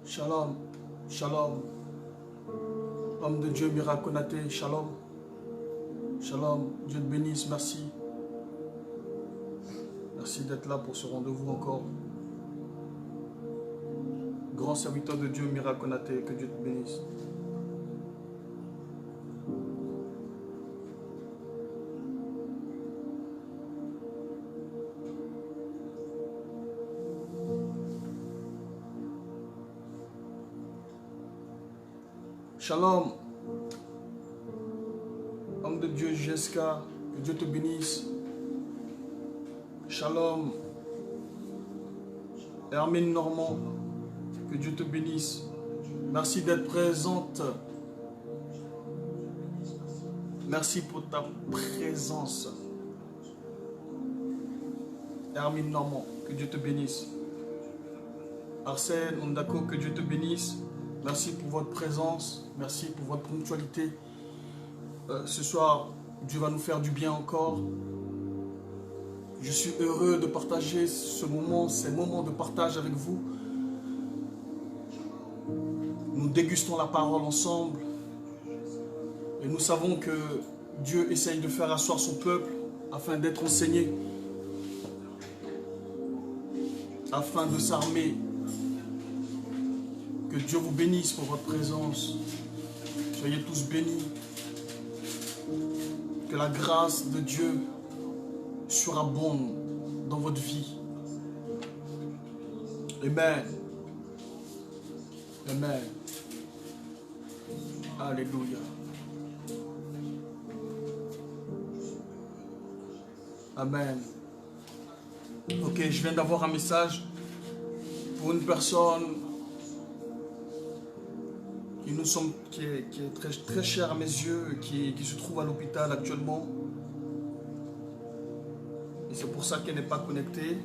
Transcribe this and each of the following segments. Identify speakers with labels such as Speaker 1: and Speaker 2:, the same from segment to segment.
Speaker 1: Shalom, shalom, homme de Dieu Miraconaté, shalom, shalom, Dieu te bénisse, merci. Merci d'être là pour ce rendez-vous encore. Grand serviteur de Dieu Miraconaté, que Dieu te bénisse. Shalom, homme de Dieu Jessica, que Dieu te bénisse. Shalom, Hermine Normand, que Dieu te bénisse. Merci d'être présente. Merci pour ta présence. Hermine Normand, que Dieu te bénisse. Arsène Ondako, que Dieu te bénisse. Merci pour votre présence, merci pour votre ponctualité. Ce soir, Dieu va nous faire du bien encore. Je suis heureux de partager ce moment, ces moments de partage avec vous. Nous dégustons la parole ensemble. Et nous savons que Dieu essaye de faire asseoir son peuple afin d'être enseigné, afin de s'armer. Que Dieu vous bénisse pour votre présence. Soyez tous bénis. Que la grâce de Dieu surabonde dans votre vie. Amen. Amen. Alléluia. Amen. Ok, je viens d'avoir un message pour une personne qui est très cher à mes yeux, qui se trouve à l'hôpital actuellement. Et c'est pour ça qu'elle n'est pas connectée.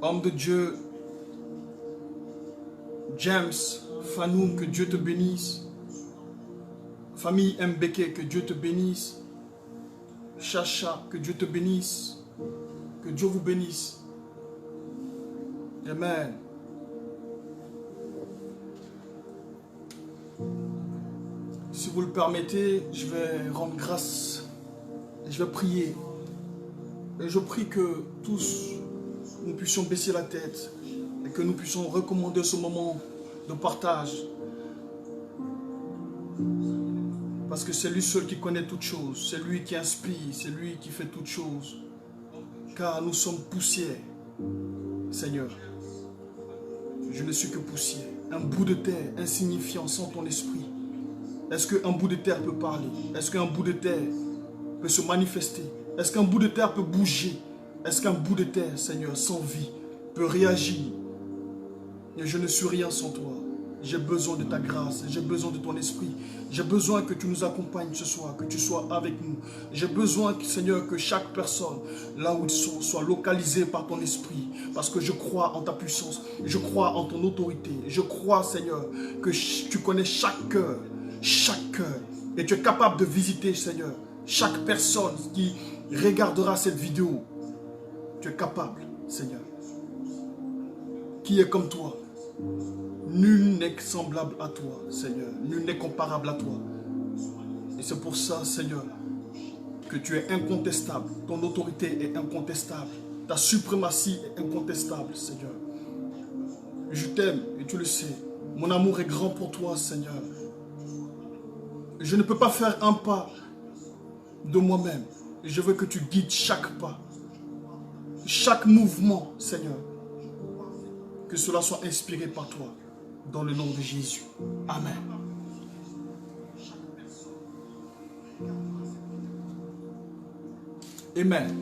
Speaker 1: Homme de Dieu, James Fanou, que Dieu te bénisse. Famille Mbeke, que Dieu te bénisse. Chacha, que Dieu te bénisse. Que Dieu vous bénisse. Amen. Si vous le permettez, je vais rendre grâce et je vais prier. Et je prie que tous nous puissions baisser la tête et que nous puissions recommander ce moment de partage. Parce que c'est lui seul qui connaît toutes choses, c'est lui qui inspire, c'est lui qui fait toutes choses. Car nous sommes poussière, Seigneur. Je ne suis que poussière, un bout de terre insignifiant sans ton esprit. Est-ce qu'un bout de terre peut parler? Est-ce qu'un bout de terre peut se manifester? Est-ce qu'un bout de terre peut bouger? Est-ce qu'un bout de terre, Seigneur, sans vie, peut réagir? Et je ne suis rien sans toi. J'ai besoin de ta grâce, j'ai besoin de ton esprit. J'ai besoin que tu nous accompagnes ce soir, que tu sois avec nous. J'ai besoin, Seigneur, que chaque personne, là où ils sont, soit localisée par ton esprit. Parce que je crois en ta puissance, je crois en ton autorité. Je crois, Seigneur, que tu connais chaque cœur, et tu es capable de visiter, Seigneur, chaque personne qui regardera cette vidéo. Tu es capable, Seigneur. Qui est comme toi? Nul n'est semblable à toi, Seigneur. Nul n'est comparable à toi. Et c'est pour ça, Seigneur, que tu es incontestable. Ton autorité est incontestable. Ta suprématie est incontestable, Seigneur. Je t'aime et tu le sais. Mon amour est grand pour toi, Seigneur. Je ne peux pas faire un pas de moi-même. Je veux que tu guides chaque pas. Chaque mouvement, Seigneur. Que cela soit inspiré par toi. Dans le nom de Jésus. Amen. Amen.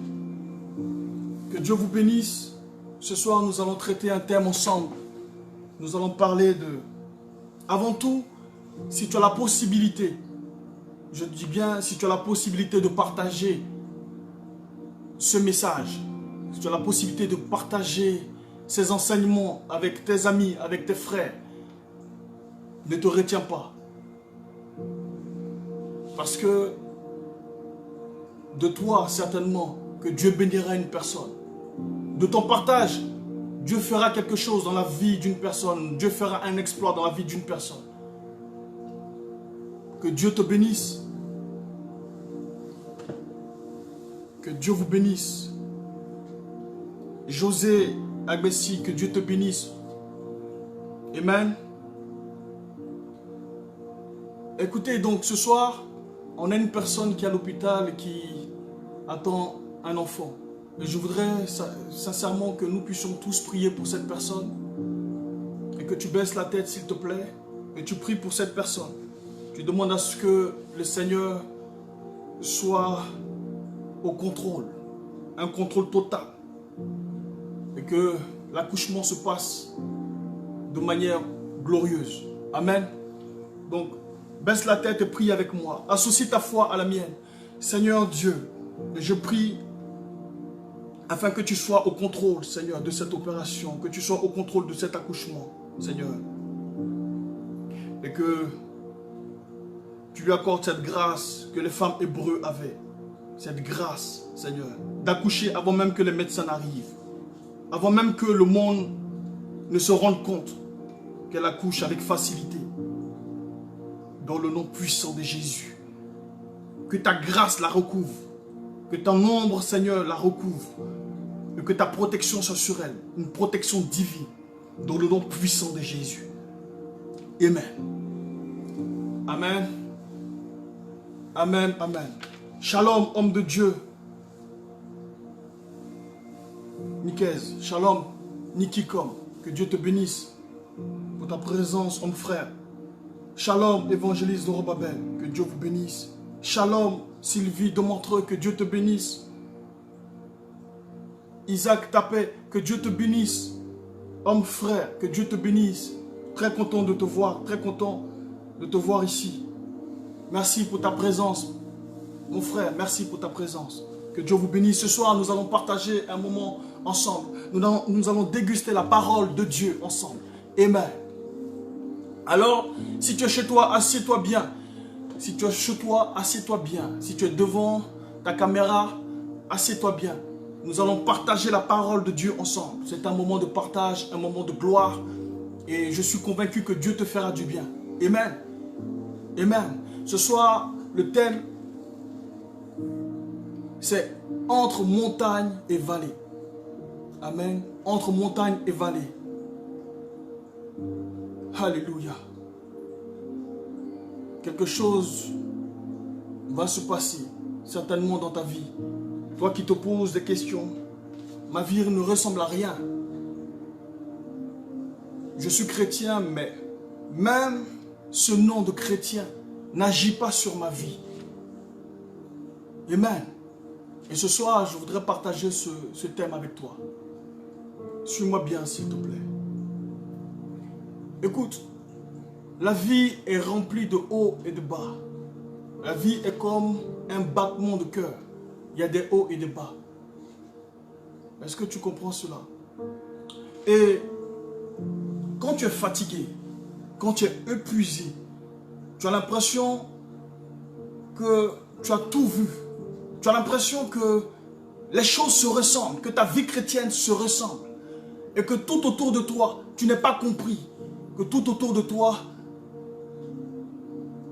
Speaker 1: Que Dieu vous bénisse. Ce soir, nous allons traiter un thème ensemble. Nous allons parler de... Avant tout, si tu as la possibilité, je dis bien, si tu as la possibilité de partager ce message, si tu as la possibilité de partager ces enseignements avec tes amis, avec tes frères, ne te retiens pas. Parce que de toi, certainement, que Dieu bénira une personne. De ton partage, Dieu fera quelque chose dans la vie d'une personne. Dieu fera un exploit dans la vie d'une personne. Que Dieu te bénisse. Que Dieu vous bénisse. José Agbessi, que Dieu te bénisse. Amen. Écoutez, donc ce soir, on a une personne qui est à l'hôpital et qui attend un enfant. Et je voudrais sincèrement que nous puissions tous prier pour cette personne. Et que tu baisses la tête, s'il te plaît. Et tu pries pour cette personne. Tu demandes à ce que le Seigneur soit au contrôle. Un contrôle total. Et que l'accouchement se passe de manière glorieuse. Amen. Donc, baisse la tête et prie avec moi. Associe ta foi à la mienne. Seigneur Dieu, je prie afin que tu sois au contrôle, Seigneur, de cette opération. Que tu sois au contrôle de cet accouchement, Seigneur. Et que tu lui accordes cette grâce que les femmes hébreues avaient. Cette grâce, Seigneur, d'accoucher avant même que les médecins n'arrivent. Avant même que le monde ne se rende compte qu'elle accouche avec facilité. Dans le nom puissant de Jésus. Que ta grâce la recouvre. Que ton ombre, Seigneur, la recouvre. Et que ta protection soit sur elle. Une protection divine. Dans le nom puissant de Jésus. Amen. Amen. Amen. Amen. Shalom, homme de Dieu. Nikez. Shalom, Nikikom. Que Dieu te bénisse pour ta présence, homme frère. Shalom, évangéliste de Robabel, que Dieu vous bénisse. Shalom, Sylvie de Montreux, que Dieu te bénisse. Isaac Tapé, que Dieu te bénisse. Homme frère, que Dieu te bénisse. Très content de te voir, très content de te voir ici. Merci pour ta présence, mon frère, merci pour ta présence. Que Dieu vous bénisse. Ce soir, nous allons partager un moment ensemble. Nous allons déguster la parole de Dieu ensemble. Amen. Alors, si tu es chez toi, assieds-toi bien. Si tu es chez toi, assieds-toi bien. Si tu es devant ta caméra, assieds-toi bien. Nous allons partager la parole de Dieu ensemble. C'est un moment de partage, un moment de gloire. Et je suis convaincu que Dieu te fera du bien. Amen. Amen. Ce soir, le thème, c'est entre montagne et vallée. Amen. Entre montagne et vallée. Alléluia. Quelque chose va se passer, certainement dans ta vie. Toi qui te poses des questions, ma vie ne ressemble à rien. Je suis chrétien, mais même ce nom de chrétien n'agit pas sur ma vie. Amen. Et ce soir, je voudrais partager ce thème avec toi. Suis-moi bien, s'il te plaît. Écoute, la vie est remplie de hauts et de bas. La vie est comme un battement de cœur. Il y a des hauts et des bas. Est-ce que tu comprends cela? Et quand tu es fatigué, quand tu es épuisé, tu as l'impression que tu as tout vu. Tu as l'impression que les choses se ressemblent, que ta vie chrétienne se ressemble. Et que tout autour de toi, tu n'es pas compris. Que tout autour de toi,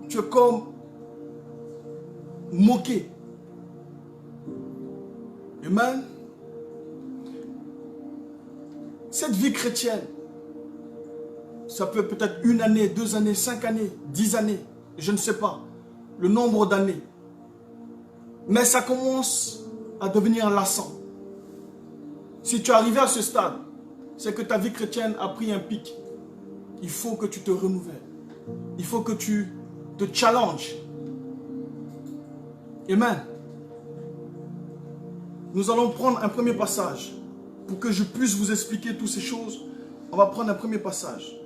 Speaker 1: tu es comme moqué. Amen. Cette vie chrétienne, ça peut être 1 année, 2 années, 5 années, 10 années, je ne sais pas, le nombre d'années. Mais ça commence à devenir lassant. Si tu es arrivé à ce stade, c'est que ta vie chrétienne a pris un pic. Il faut que tu te renouvelles. Il faut que tu te challenges. Amen. Nous allons prendre un premier passage. Pour que je puisse vous expliquer toutes ces choses, on va prendre un premier passage.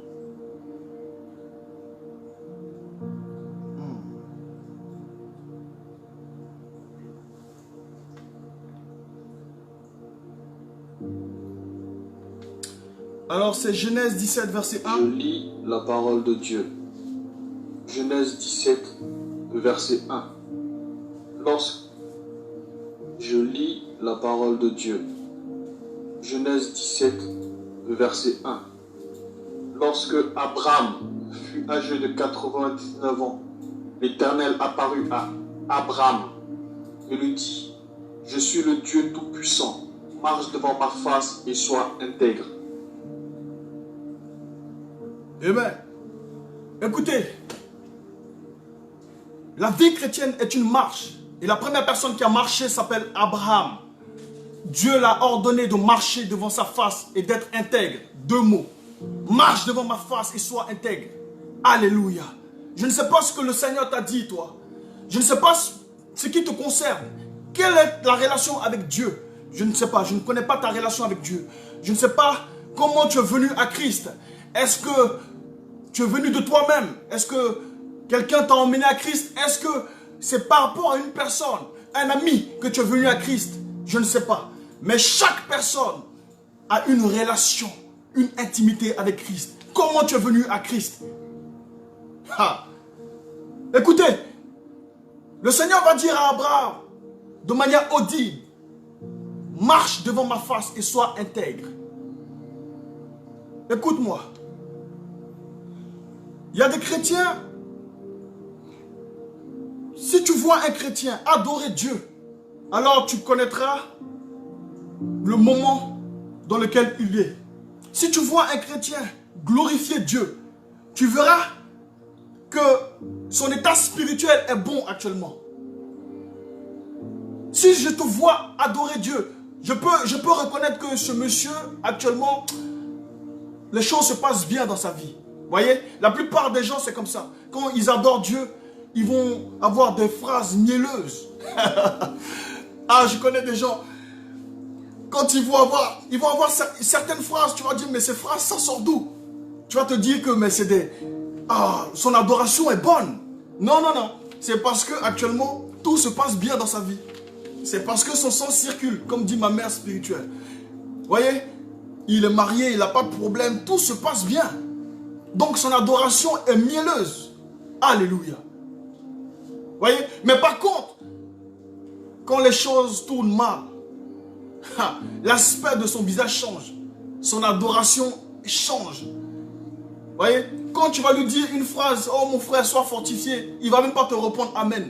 Speaker 1: Alors c'est Genèse 17, verset 1.
Speaker 2: Je lis la parole de Dieu. Genèse 17, verset 1. Je lis la parole de Dieu. Genèse 17, verset 1. Lorsque Abraham fut âgé de 99 ans, l'Éternel apparut à Abraham et lui dit, « Je suis le Dieu Tout-Puissant, marche devant ma face et sois intègre. »
Speaker 1: Amen. Écoutez, la vie chrétienne est une marche. Et la première personne qui a marché s'appelle Abraham. Dieu l'a ordonné de marcher devant sa face et d'être intègre. 2 mots. Marche devant ma face et sois intègre. Alléluia. Je ne sais pas ce que le Seigneur t'a dit, toi. Je ne sais pas ce qui te concerne. Quelle est la relation avec Dieu? Je ne sais pas. Je ne connais pas ta relation avec Dieu. Je ne sais pas comment tu es venu à Christ. Est-ce que tu es venu de toi-même? Est-ce que quelqu'un t'a emmené à Christ? Est-ce que c'est par rapport à une personne, un ami, que tu es venu à Christ? Je ne sais pas. Mais chaque personne a une relation, une intimité avec Christ. Comment tu es venu à Christ? Écoutez, le Seigneur va dire à Abraham, de manière audible, marche devant ma face et sois intègre. Écoute-moi. Il y a des chrétiens, si tu vois un chrétien adorer Dieu, alors tu connaîtras le moment dans lequel il est. Si tu vois un chrétien glorifier Dieu, tu verras que son état spirituel est bon actuellement. Si je te vois adorer Dieu, je peux reconnaître que ce monsieur, actuellement, les choses se passent bien dans sa vie. Vous voyez, la plupart des gens, c'est comme ça. Quand ils adorent Dieu, ils vont avoir des phrases mielleuses. Ah, je connais des gens, quand ils vont avoir certaines phrases, tu vas dire, mais ces phrases, ça sort d'où? Tu vas te dire que, mais c'est des... Ah, son adoration est bonne. Non, non, non. C'est parce que actuellement, tout se passe bien dans sa vie. C'est parce que son sang circule, comme dit ma mère spirituelle. Vous voyez, il est marié, il n'a pas de problème, tout se passe bien. Donc son adoration est mielleuse. Alléluia. Vous voyez, mais par contre, quand les choses tournent mal, l'aspect de son visage change. Son adoration change. Vous voyez, quand tu vas lui dire une phrase, oh mon frère, sois fortifié, il ne va même pas te répondre amen.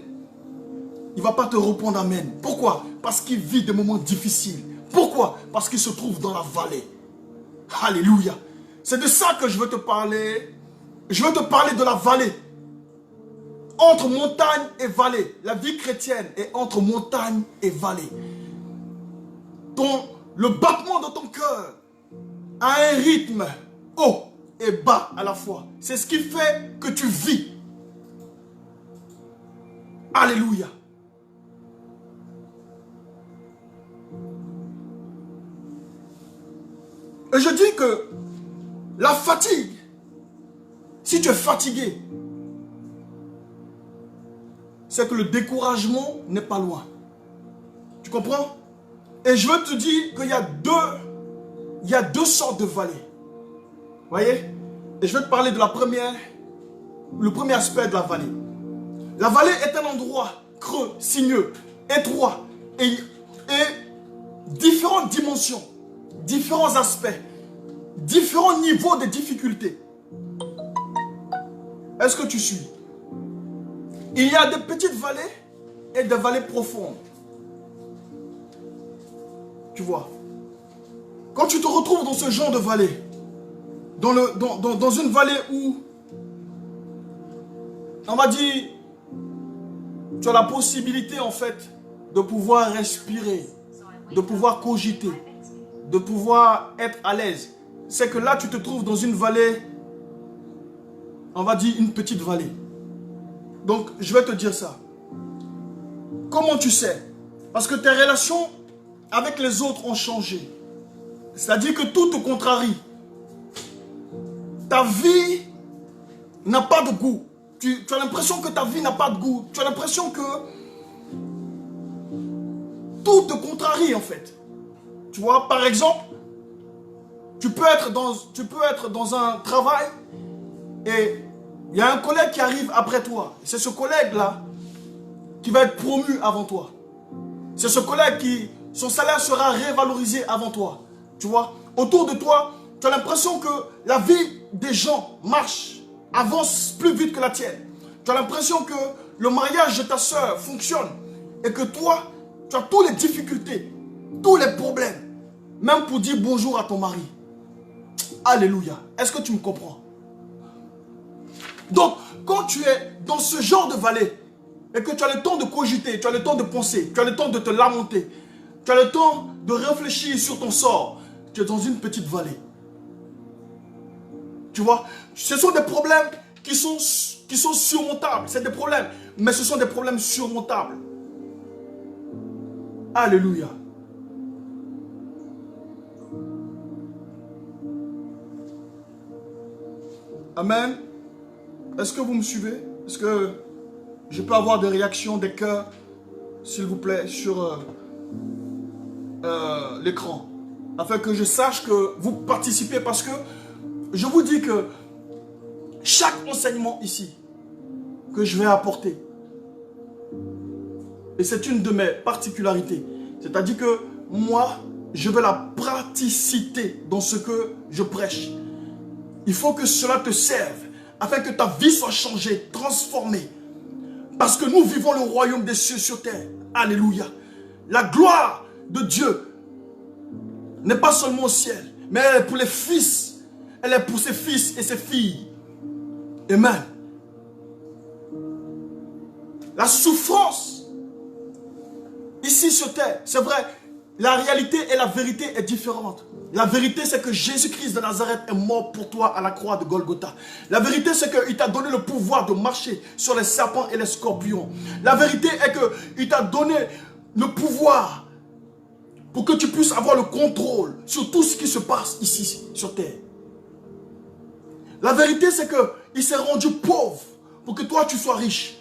Speaker 1: Il ne va pas te répondre amen. Pourquoi? Parce qu'il vit des moments difficiles. Pourquoi? Parce qu'il se trouve dans la vallée. Alléluia. C'est de ça que je veux te parler. Je veux te parler de la vallée. Entre montagne et vallée. La vie chrétienne est entre montagne et vallée. Le battement de ton cœur a un rythme haut et bas à la fois. C'est ce qui fait que tu vis. Alléluia. Et je dis que la fatigue, si tu es fatigué, c'est que le découragement n'est pas loin. Tu comprends? Et je veux te dire qu'il y a deux sortes de vallées. Vous voyez? Et je vais te parler de le premier aspect de la vallée. La vallée est un endroit creux, sinueux, étroit et différentes dimensions, différents aspects, différents niveaux de difficultés. Est-ce que tu suis? Il y a des petites vallées et des vallées profondes. Tu vois? Quand tu te retrouves dans ce genre de vallée, dans une vallée où, on va dire, tu as la possibilité en fait de pouvoir respirer, de pouvoir cogiter, de pouvoir être à l'aise. C'est que là tu te trouves dans une vallée, on va dire une petite vallée. Donc je vais te dire ça. Comment tu sais? Parce que tes relations avec les autres ont changé. C'est-à-dire que tout te contrarie. Ta vie n'a pas de goût. Tu as l'impression que ta vie n'a pas de goût. Tu as l'impression que tout te contrarie en fait. Tu vois, par exemple, tu peux être dans un travail et il y a un collègue qui arrive après toi. C'est ce collègue-là qui va être promu avant toi. C'est ce collègue qui, son salaire sera révalorisé avant toi. Tu vois, autour de toi, tu as l'impression que la vie des gens marche, avance plus vite que la tienne. Tu as l'impression que le mariage de ta soeur fonctionne et que toi, tu as toutes les difficultés, tous les problèmes, même pour dire bonjour à ton mari. Alléluia. Est-ce que tu me comprends? Donc, quand tu es dans ce genre de vallée et que tu as le temps de cogiter, tu as le temps de penser, tu as le temps de te lamenter, tu as le temps de réfléchir sur ton sort, tu es dans une petite vallée. Tu vois, ce sont des problèmes qui sont surmontables. C'est des problèmes, mais ce sont des problèmes surmontables. Alléluia. Amen. Est-ce que vous me suivez? Est-ce que je peux avoir des réactions, des cœurs, s'il vous plaît, sur l'écran, afin que je sache que vous participez, parce que je vous dis que chaque enseignement ici que je vais apporter, et c'est une de mes particularités, c'est-à-dire que moi, je veux la praticité dans ce que je prêche. Il faut que cela te serve, afin que ta vie soit changée, transformée. Parce que nous vivons le royaume des cieux sur terre. Alléluia. La gloire de Dieu n'est pas seulement au ciel, mais elle est pour les fils. Elle est pour ses fils et ses filles. Amen. La souffrance ici sur terre, c'est vrai, la réalité et la vérité est différente. La vérité, c'est que Jésus-Christ de Nazareth est mort pour toi à la croix de Golgotha. La vérité, c'est qu'il t'a donné le pouvoir de marcher sur les serpents et les scorpions. La vérité est qu'il t'a donné le pouvoir pour que tu puisses avoir le contrôle sur tout ce qui se passe ici sur terre. La vérité, c'est qu'il s'est rendu pauvre pour que toi, tu sois riche.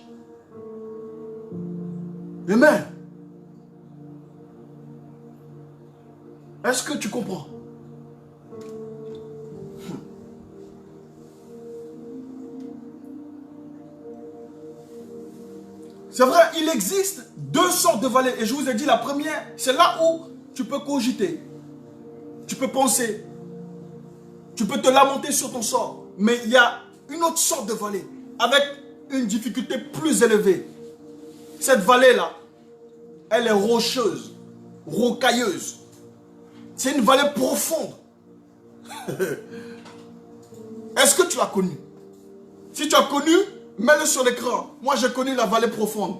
Speaker 1: Amen. Est-ce que tu comprends? C'est vrai, il existe deux sortes de vallées. Et je vous ai dit, la première, c'est là où tu peux cogiter. Tu peux penser. Tu peux te lamenter sur ton sort. Mais il y a une autre sorte de vallée, avec une difficulté plus élevée. Cette vallée-là, elle est rocheuse, rocailleuse. C'est une vallée profonde. Est-ce que tu l'as connue? Si tu as connu, mets-le sur l'écran. Moi, j'ai connu la vallée profonde.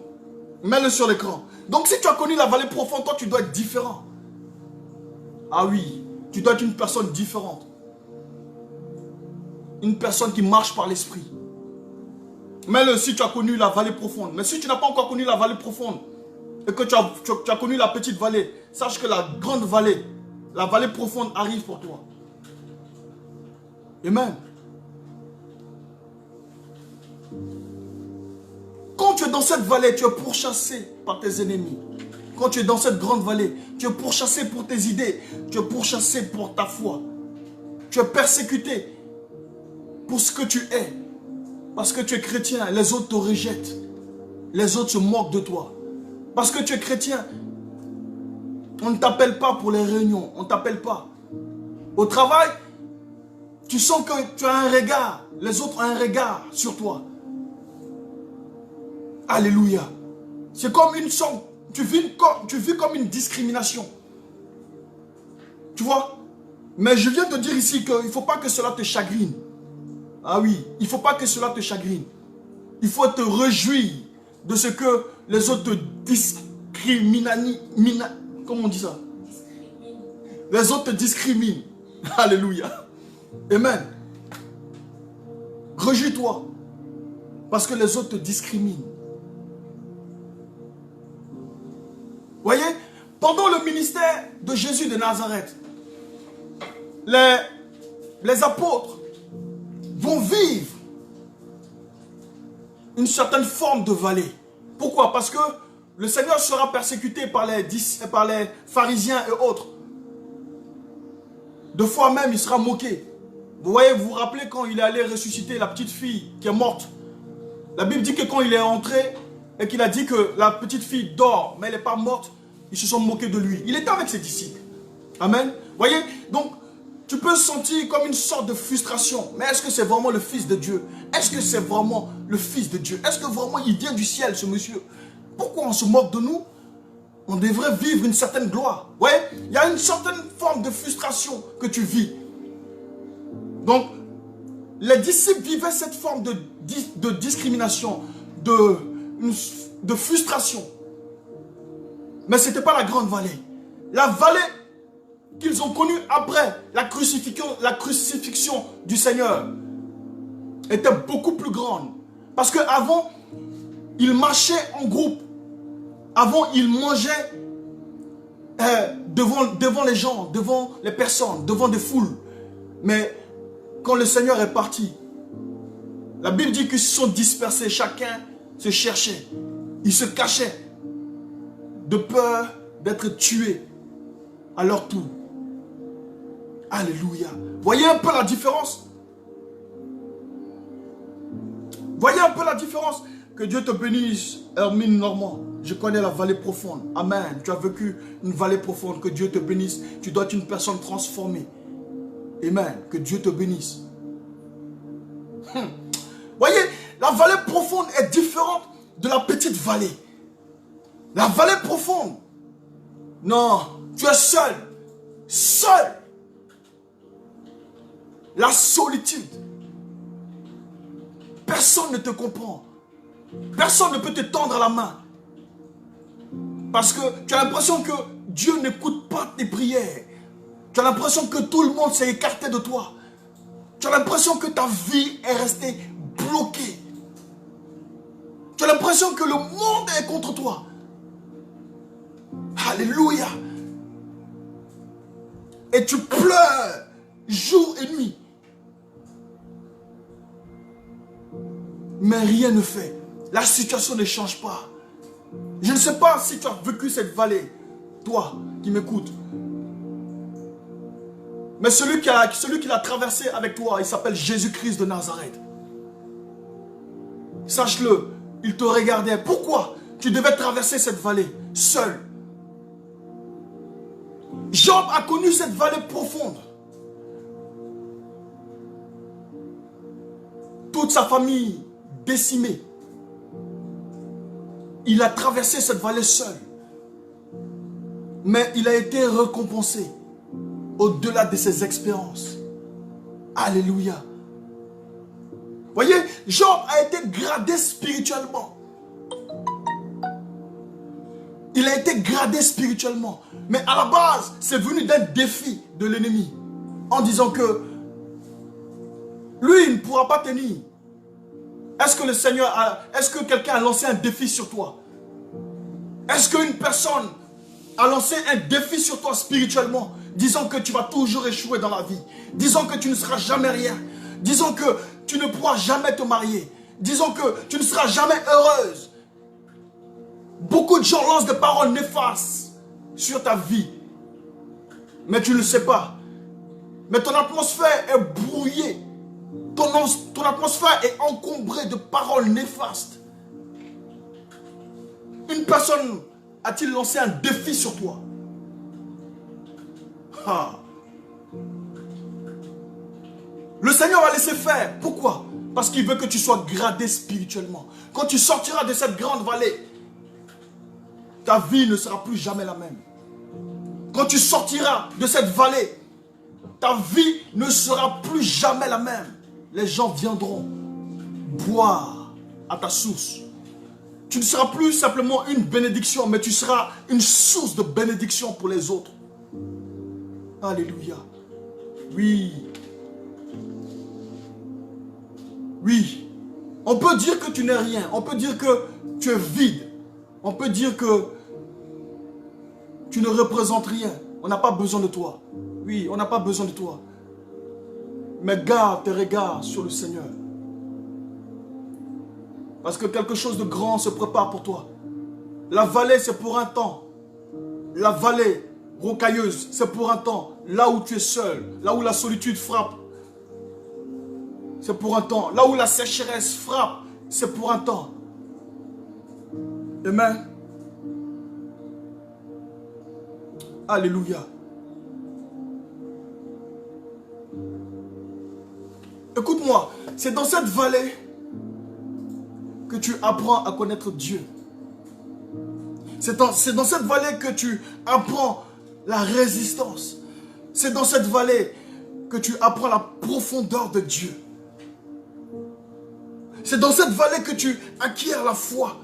Speaker 1: Mets-le sur l'écran. Donc, si tu as connu la vallée profonde, toi, tu dois être différent. Ah oui, tu dois être une personne différente. Une personne qui marche par l'esprit. Mets-le si tu as connu la vallée profonde. Mais si tu n'as pas encore connu la vallée profonde et que tu as connu la petite vallée, sache que la grande vallée, la vallée profonde arrive pour toi. Amen. Quand tu es dans cette vallée, tu es pourchassé par tes ennemis. Quand tu es dans cette grande vallée, tu es pourchassé pour tes idées. Tu es pourchassé pour ta foi. Tu es persécuté pour ce que tu es. Parce que tu es chrétien, les autres te rejettent. Les autres se moquent de toi. Parce que tu es chrétien, on ne t'appelle pas pour les réunions. On ne t'appelle pas. Au travail, tu sens que tu as un regard. Les autres ont un regard sur toi. Alléluia. C'est comme une sorte, tu vis comme une discrimination. Tu vois? Mais je viens te dire ici qu'il ne faut pas que cela te chagrine. Ah oui, il ne faut pas que cela te chagrine. Il faut te réjouir de ce que les autres te discriminent. Comment on dit ça? Les autres te discriminent. Alléluia. Amen. Réjouis-toi. Parce que les autres te discriminent. Voyez, pendant le ministère de Jésus de Nazareth, les apôtres vont vivre une certaine forme de vallée. Pourquoi? Parce que le Seigneur sera persécuté par les pharisiens et autres. Deux fois même, il sera moqué. Vous voyez, vous vous rappelez quand il est allé ressusciter la petite fille qui est morte. La Bible dit que quand il est entré et qu'il a dit que la petite fille dort, mais elle n'est pas morte, ils se sont moqués de lui. Il était avec ses disciples. Amen. Vous voyez, donc, tu peux sentir comme une sorte de frustration. Mais est-ce que c'est vraiment le Fils de Dieu? Est-ce que c'est vraiment le Fils de Dieu? Est-ce que vraiment il vient du ciel, ce monsieur? Pourquoi on se moque de nous? On devrait vivre une certaine gloire. Vous voyez, il y a une certaine forme de frustration que tu vis. Donc, les disciples vivaient cette forme de discrimination, de frustration. Mais ce n'était pas la grande vallée. La vallée qu'ils ont connue après la crucifixion du Seigneur était beaucoup plus grande. Parce qu'avant, ils marchaient en groupe. Avant, ils mangeaient devant les gens, devant les personnes, devant des foules. Mais quand le Seigneur est parti, la Bible dit qu'ils se sont dispersés. Chacun se cherchait. Ils se cachaient de peur d'être tués à leur tour. Alléluia. Voyez un peu la différence? Voyez un peu la différence? Que Dieu te bénisse, Hermine Normand. Je connais la vallée profonde. Amen. Tu as vécu une vallée profonde. Que Dieu te bénisse. Tu dois être une personne transformée. Amen. Que Dieu te bénisse. Voyez, la vallée profonde est différente de la petite vallée. La vallée profonde. Non, tu es seul. Seul. La solitude. Personne ne te comprend. Personne ne peut te tendre la main. Parce que tu as l'impression que Dieu n'écoute pas tes prières. Tu as l'impression que tout le monde s'est écarté de toi. Tu as l'impression que ta vie est restée bloquée. Tu as l'impression que le monde est contre toi. Alléluia. Et tu pleures jour et nuit. Mais rien ne fait. La situation ne change pas. Je ne sais pas si tu as vécu cette vallée, toi qui m'écoutes. Mais celui qui l'a traversé avec toi, il s'appelle Jésus-Christ de Nazareth. Sache-le, il te regardait. Pourquoi tu devais traverser cette vallée seul? Job a connu cette vallée profonde. Toute sa famille décimée. Il a traversé cette vallée seul. Mais il a été récompensé au-delà de ses expériences. Alléluia. Voyez, Job a été gradé spirituellement. Il a été gradé spirituellement. Mais à la base, c'est venu d'un défi de l'ennemi. En disant que lui, il ne pourra pas tenir. Est-ce que quelqu'un a lancé un défi sur toi? Est-ce qu'une personne a lancé un défi sur toi spirituellement, disant que tu vas toujours échouer dans la vie, disant que tu ne seras jamais rien, disant que tu ne pourras jamais te marier, disant que tu ne seras jamais heureuse. Beaucoup de gens lancent des paroles néfastes sur ta vie, mais tu ne le sais pas. Mais ton atmosphère est brouillée, ton atmosphère est encombrée de paroles néfastes. Une personne a-t-il lancé un défi sur toi? Ah. Le Seigneur va laisser faire. Pourquoi? Parce qu'il veut que tu sois gradé spirituellement. Quand tu sortiras de cette grande vallée, ta vie ne sera plus jamais la même. Quand tu sortiras de cette vallée, ta vie ne sera plus jamais la même. Les gens viendront boire à ta source. Tu ne seras plus simplement une bénédiction, mais tu seras une source de bénédiction pour les autres. Alléluia. Oui. Oui. On peut dire que tu n'es rien. On peut dire que tu es vide. On peut dire que tu ne représentes rien. On n'a pas besoin de toi. Oui, on n'a pas besoin de toi. Mais garde tes regards sur le Seigneur. Parce que quelque chose de grand se prépare pour toi. La vallée, c'est pour un temps. La vallée rocailleuse, c'est pour un temps. Là où tu es seul, là où la solitude frappe, c'est pour un temps. Là où la sécheresse frappe, c'est pour un temps. Amen. Alléluia. Écoute-moi, c'est dans cette vallée que tu apprends à connaître Dieu. C'est dans cette vallée que tu apprends la résistance. C'est dans cette vallée que tu apprends la profondeur de Dieu. C'est dans cette vallée que tu acquiers la foi.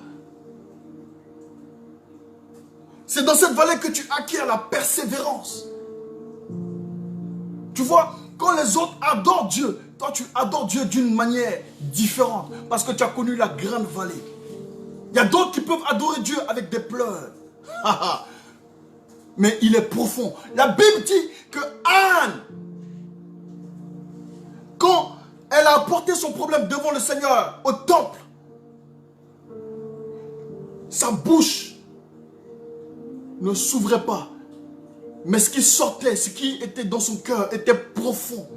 Speaker 1: C'est dans cette vallée que tu acquiers la persévérance. Tu vois, quand les autres adorent Dieu, toi tu adores Dieu d'une manière différente parce que tu as connu la grande vallée. Il y a d'autres qui peuvent adorer Dieu avec des pleurs. Mais il est profond. La Bible dit que Anne, quand elle a apporté son problème devant le Seigneur au temple, sa bouche ne s'ouvrait pas. Mais ce qui sortait, ce qui était dans son cœur était profond.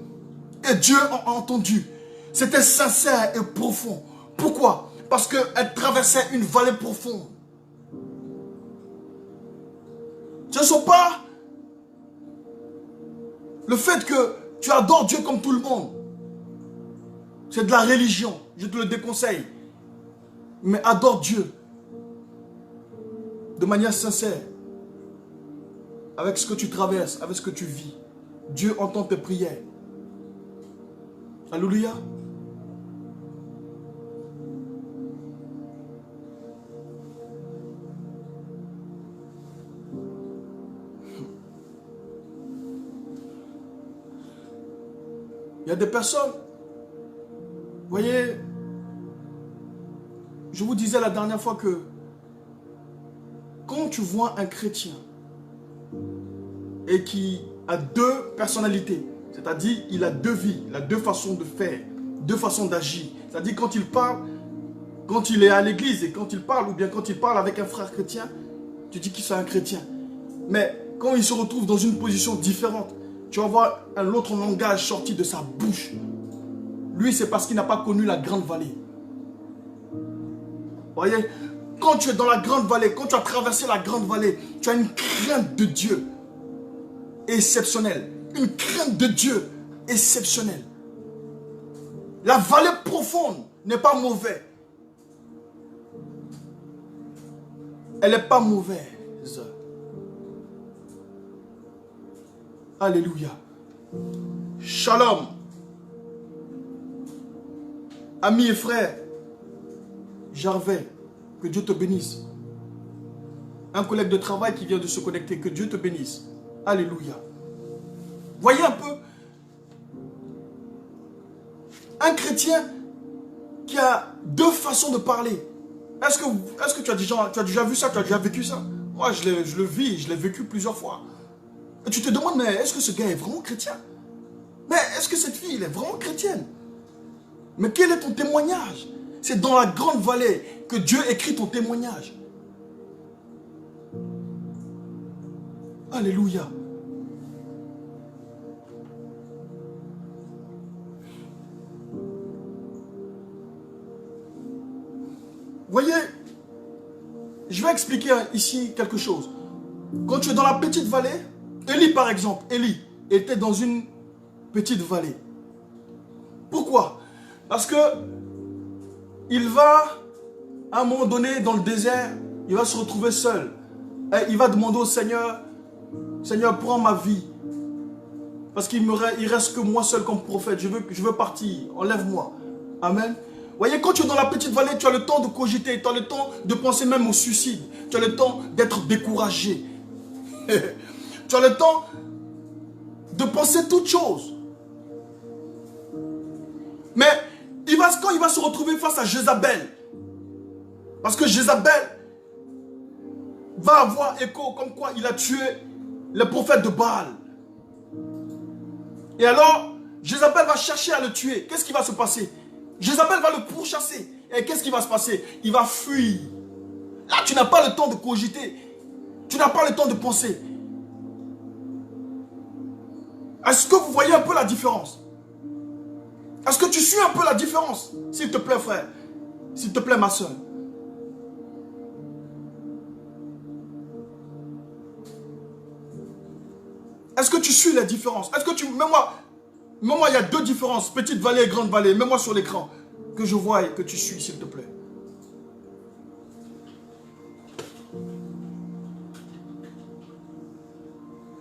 Speaker 1: Et Dieu a entendu. C'était sincère et profond. Pourquoi? Parce qu'elle traversait une vallée profonde. Ce ne sont pas le fait que tu adores Dieu comme tout le monde. C'est de la religion. Je te le déconseille. Mais adore Dieu de manière sincère. Avec ce que tu traverses, avec ce que tu vis. Dieu entend tes prières. Alléluia. Il y a des personnes, vous voyez, je vous disais la dernière fois que quand tu vois un chrétien et qui a deux personnalités, c'est-à-dire il a deux vies, il a deux façons de faire, deux façons d'agir. C'est-à-dire quand il parle, quand il est à l'église et quand il parle, ou bien quand il parle avec un frère chrétien, tu dis qu'il est un chrétien. Mais quand il se retrouve dans une position différente, tu vas voir un autre langage sorti de sa bouche. Lui, c'est parce qu'il n'a pas connu la grande vallée. Vous voyez, quand tu es dans la grande vallée, quand tu as traversé la grande vallée, tu as une crainte de Dieu exceptionnelle. Une crainte de Dieu exceptionnelle. La vallée profonde n'est pas mauvaise. Elle n'est pas mauvaise. Alléluia. Shalom. Amis et frères, Gervais, que Dieu te bénisse. Un collègue de travail qui vient de se connecter, que Dieu te bénisse. Alléluia. Voyez un peu, un chrétien qui a deux façons de parler. Est-ce que tu as déjà vu ça, tu as déjà vécu ça? Moi, je le vis, je l'ai vécu plusieurs fois. Et tu te demandes, mais est-ce que ce gars est vraiment chrétien? Mais est-ce que cette fille, elle est vraiment chrétienne? Mais quel est ton témoignage? C'est dans la grande vallée que Dieu écrit ton témoignage. Alléluia. Voyez, je vais expliquer ici quelque chose. Quand tu es dans la petite vallée, Élie par exemple, Élie était dans une petite vallée. Pourquoi? Parce que il va, à un moment donné, dans le désert, il va se retrouver seul. Et il va demander au Seigneur, Seigneur, prends ma vie. Parce qu'il reste que moi seul comme prophète. Je veux partir. Enlève-moi. Amen. Voyez, quand tu es dans la petite vallée, tu as le temps de cogiter. Tu as le temps de penser même au suicide. Tu as le temps d'être découragé. Tu as le temps de penser toutes choses. Mais quand il va se retrouver face à Jézabel, parce que Jézabel va avoir écho comme quoi il a tué le prophète de Baal. Et alors, Jézabel va chercher à le tuer. Qu'est-ce qui va se passer? Jézabel va le pourchasser. Et qu'est-ce qui va se passer? Il va fuir. Là, tu n'as pas le temps de cogiter. Tu n'as pas le temps de penser. Est-ce que vous voyez un peu la différence? Est-ce que tu suis un peu la différence? S'il te plaît, frère. S'il te plaît, ma soeur. Est-ce que tu suis la différence? Est-ce que tu... Mets-moi, il y a deux différences. Petite vallée et grande vallée. Mets-moi sur l'écran. Que je voie et que tu suis, s'il te plaît.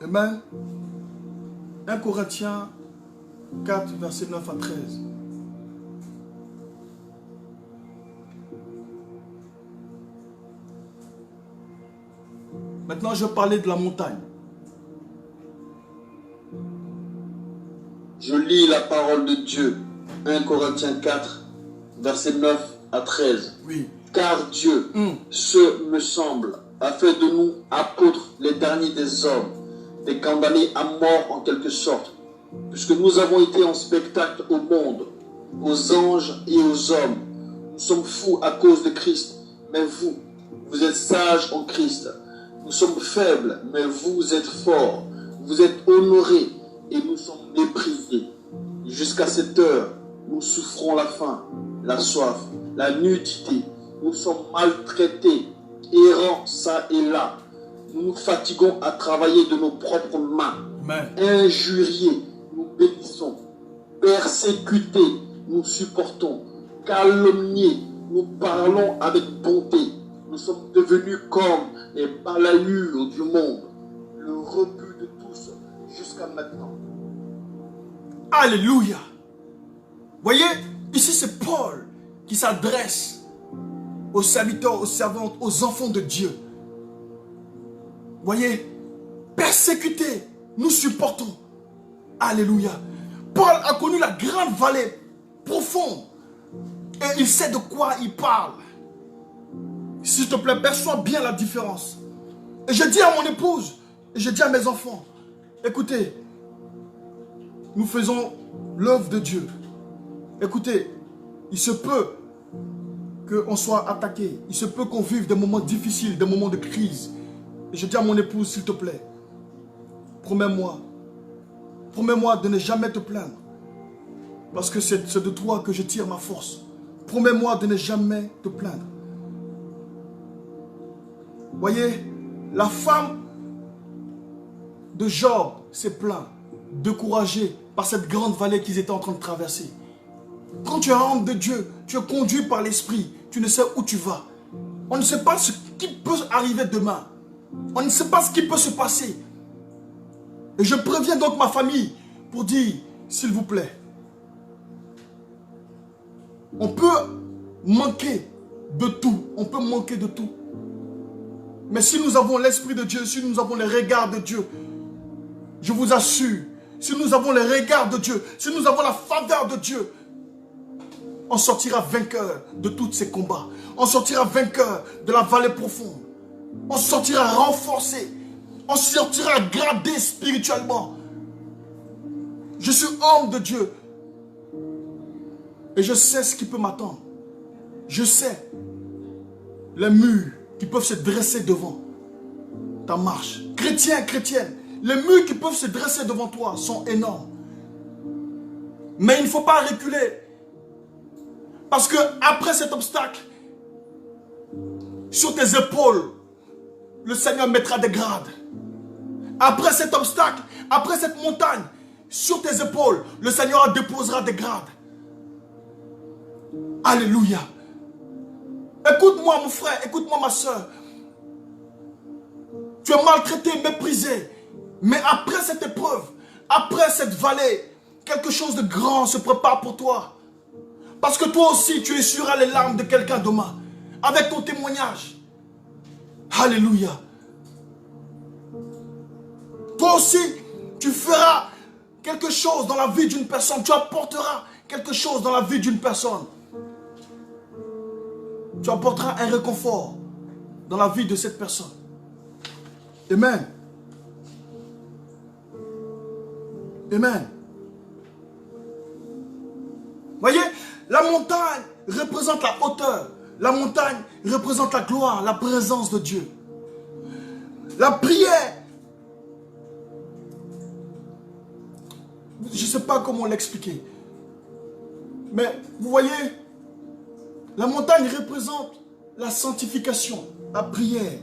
Speaker 1: Amen. 1 Corinthiens 4, versets 9 à 13. Maintenant, je vais parler de la montagne.
Speaker 2: Je lis la parole de Dieu. 1 Corinthiens 4, versets 9 à 13.
Speaker 1: Oui.
Speaker 2: Car Dieu, ce me semble, a fait de nous apôtres les derniers des hommes, des condamnés à mort en quelque sorte, puisque nous avons été en spectacle au monde, aux anges et aux hommes. Nous sommes fous à cause de Christ, mais vous, vous êtes sages en Christ. Nous sommes faibles, mais vous êtes forts. Vous êtes honorés et nous sommes méprisés. Jusqu'à cette heure, nous souffrons la faim, la soif, la nudité. Nous sommes maltraités, errants ça et là. Nous nous fatiguons à travailler de nos propres mains.
Speaker 1: Amen.
Speaker 2: Injuriés, nous bénissons. Persécutés, nous supportons. Calomniés, nous parlons avec bonté. Nous sommes devenus comme les balayures du monde, le rebut de tous jusqu'à maintenant.
Speaker 1: Alléluia. Voyez, ici c'est Paul qui s'adresse aux serviteurs, aux servantes, aux enfants de Dieu. Voyez, persécutés, nous supportons. Alléluia. Paul a connu la grande vallée profonde et il sait de quoi il parle. S'il te plaît, perçois bien la différence. Et je dis à mon épouse, et je dis à mes enfants, écoutez, nous faisons l'œuvre de Dieu. Écoutez, il se peut qu'on soit attaqué, il se peut qu'on vive des moments difficiles, des moments de crise. Et je dis à mon épouse, s'il te plaît, promets-moi de ne jamais te plaindre. Parce que c'est de toi que je tire ma force. Promets-moi de ne jamais te plaindre. Voyez, la femme de Job s'est plainte, découragée par cette grande vallée qu'ils étaient en train de traverser. Quand tu es un homme de Dieu, tu es conduit par l'Esprit, tu ne sais où tu vas. On ne sait pas ce qui peut arriver demain. On ne sait pas ce qui peut se passer. Et je préviens donc ma famille pour dire, s'il vous plaît, on peut manquer de tout. On peut manquer de tout. Mais si nous avons l'Esprit de Dieu, si nous avons les regards de Dieu, je vous assure, si nous avons les regards de Dieu, si nous avons la faveur de Dieu, on sortira vainqueur de tous ces combats. On sortira vainqueur de la vallée profonde. On sortira renforcé. On sortira gradé spirituellement. Je suis homme de Dieu. Et je sais ce qui peut m'attendre. Je sais les murs qui peuvent se dresser devant ta marche. Chrétien, chrétienne, les murs qui peuvent se dresser devant toi sont énormes. Mais il ne faut pas reculer. Parce que après cet obstacle, sur tes épaules, le Seigneur mettra des grades. Après cet obstacle, après cette montagne, sur tes épaules, le Seigneur déposera des grades. Alléluia. Écoute-moi mon frère, écoute-moi ma soeur. Tu es maltraité, méprisé. Mais après cette épreuve, après cette vallée, quelque chose de grand se prépare pour toi. Parce que toi aussi, tu essuieras les larmes de quelqu'un demain. Avec ton témoignage. Alléluia. Toi aussi, tu feras quelque chose dans la vie d'une personne. Tu apporteras quelque chose dans la vie d'une personne. Tu apporteras un réconfort dans la vie de cette personne. Amen. Amen. Voyez, la montagne représente la hauteur. La montagne représente la gloire, la présence de Dieu. La prière, je ne sais pas comment l'expliquer. Mais vous voyez, la montagne représente la sanctification, la prière.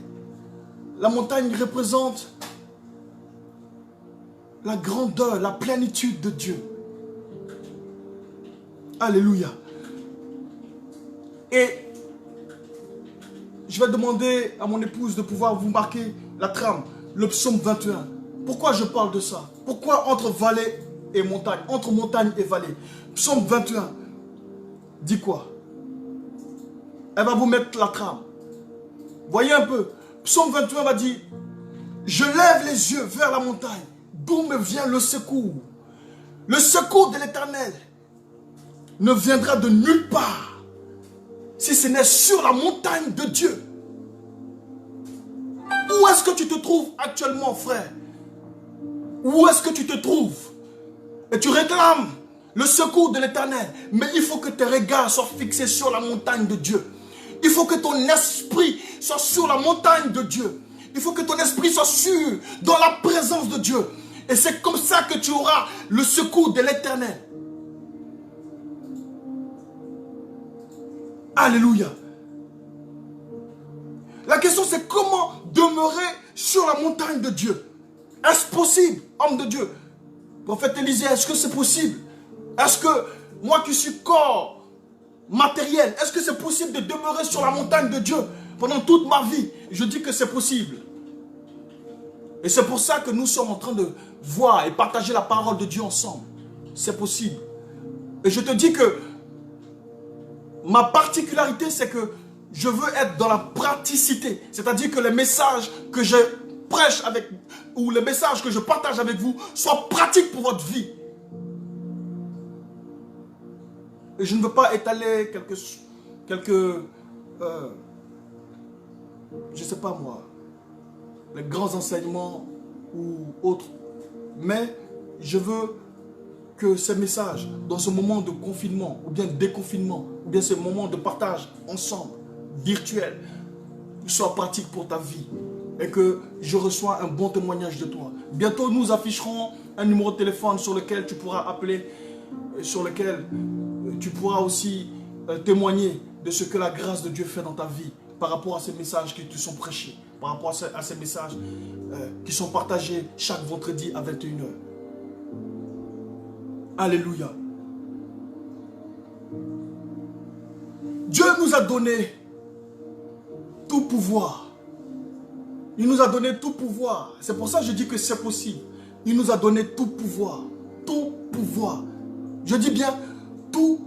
Speaker 1: La montagne représente la grandeur, la plénitude de Dieu. Alléluia. Et je vais demander à mon épouse de pouvoir vous marquer la trame, le psaume 21. Pourquoi je parle de ça? Pourquoi entre vallée et montagne, entre montagne et vallée? Psaume 21 dit quoi? Elle va vous mettre la trame. Voyez un peu. Psaume 21 va dire: je lève les yeux vers la montagne, d'où me vient le secours. Le secours de l'Éternel ne viendra de nulle part, si ce n'est sur la montagne de Dieu. Où est-ce que tu te trouves actuellement, frère? Où est-ce que tu te trouves? Et tu réclames le secours de l'Éternel. Mais il faut que tes regards soient fixés sur la montagne de Dieu. Il faut que ton esprit soit sur la montagne de Dieu. Il faut que ton esprit soit sûr dans la présence de Dieu. Et c'est comme ça que tu auras le secours de l'Éternel. Alléluia. La question c'est comment demeurer sur la montagne de Dieu. Est-ce possible, homme de Dieu? Prophète Élisée, est-ce que c'est possible? Est-ce que moi qui suis corps matériel, est-ce que c'est possible de demeurer sur la montagne de Dieu pendant toute ma vie? Je dis que c'est possible. Et c'est pour ça que nous sommes en train de voir et partager la parole de Dieu ensemble. C'est possible. Et je te dis que ma particularité, c'est que je veux être dans la praticité. C'est-à-dire que les messages que je prêche avec, ou les messages que je partage avec vous, soient pratiques pour votre vie. Et je ne veux pas étaler quelques je ne sais pas moi, les grands enseignements ou autres. Mais je veux que ces messages, dans ce moment de confinement, ou bien de déconfinement, ou bien ce moment de partage ensemble, virtuel, soient pratiques pour ta vie. Et que je reçois un bon témoignage de toi. Bientôt, nous afficherons un numéro de téléphone sur lequel tu pourras appeler, sur lequel tu pourras aussi témoigner de ce que la grâce de Dieu fait dans ta vie par rapport à ces messages qui te sont prêchés, par rapport à ces messages qui sont partagés chaque vendredi à 21h. Alléluia. Dieu nous a donné tout pouvoir. Il nous a donné tout pouvoir. C'est pour ça que je dis que c'est possible. Il nous a donné tout pouvoir. Tout pouvoir. Je dis bien tout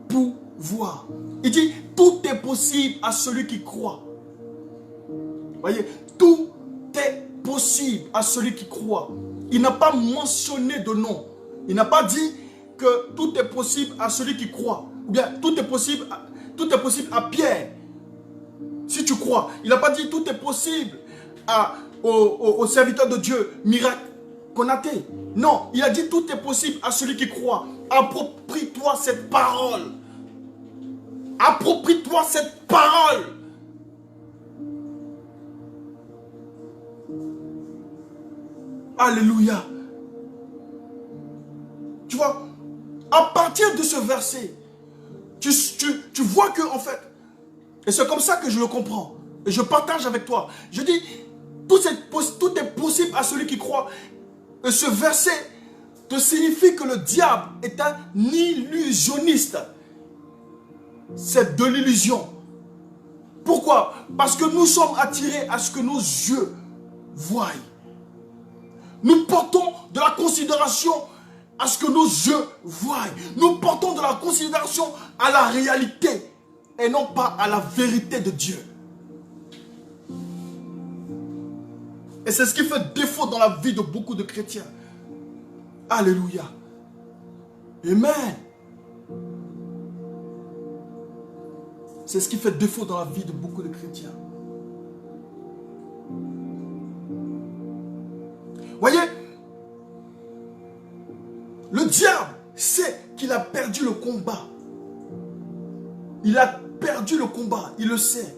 Speaker 1: pouvoir. Il dit tout est possible à celui qui croit. Voyez, tout est possible à celui qui croit. Il n'a pas mentionné de nom. Il n'a pas dit que tout est possible à celui qui croit. Ou bien tout est possible à Pierre. Si tu crois. Il n'a pas dit tout est possible au serviteur de Dieu, Miracle Konaté. Non, il a dit tout est possible à celui qui croit. Approprie-toi cette parole. Approprie-toi cette parole. Alléluia. Tu vois, à partir de ce verset, tu vois que, en fait, et c'est comme ça que je le comprends, et je partage avec toi. Je dis, tout est possible à celui qui croit. Et ce verset te signifie que le diable est un illusionniste. C'est de l'illusion. Pourquoi? Parce que nous sommes attirés à ce que nos yeux voient. Nous portons de la considération à ce que nos yeux voient. Nous portons de la considération à la réalité et non pas à la vérité de Dieu. Et c'est ce qui fait défaut dans la vie de beaucoup de chrétiens. Alléluia. Amen. C'est ce qui fait défaut dans la vie de beaucoup de chrétiens. Voyez, le diable sait qu'il a perdu le combat. Il a perdu le combat, il le sait.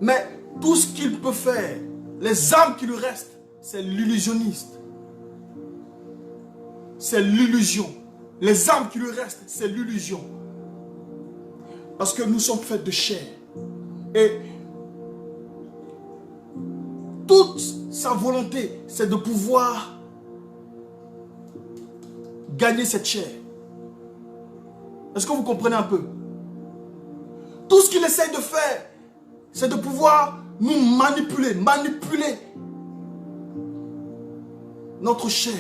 Speaker 1: Mais tout ce qu'il peut faire, les armes qui lui restent, c'est l'illusionniste. C'est l'illusion. Les armes qui lui restent, c'est l'illusion. Parce que nous sommes faits de chair. Et toute sa volonté, c'est de pouvoir gagner cette chair. Est-ce que vous comprenez un peu? Tout ce qu'il essaye de faire, c'est de pouvoir nous manipuler notre chair.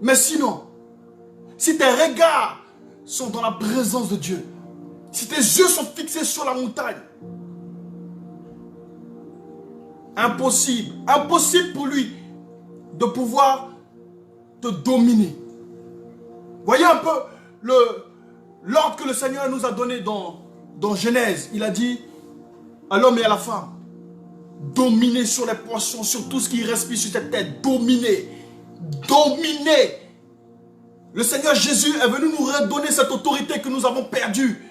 Speaker 1: Mais sinon, si tes regards sont dans la présence de Dieu, si tes yeux sont fixés sur la montagne, impossible pour lui de pouvoir te dominer. Voyez un peu l'ordre que le Seigneur nous a donné dans Genèse. Il a dit à l'homme et à la femme, dominer sur les poissons, sur tout ce qui respire sur cette terre, dominer. Le Seigneur Jésus est venu nous redonner cette autorité que nous avons perdue.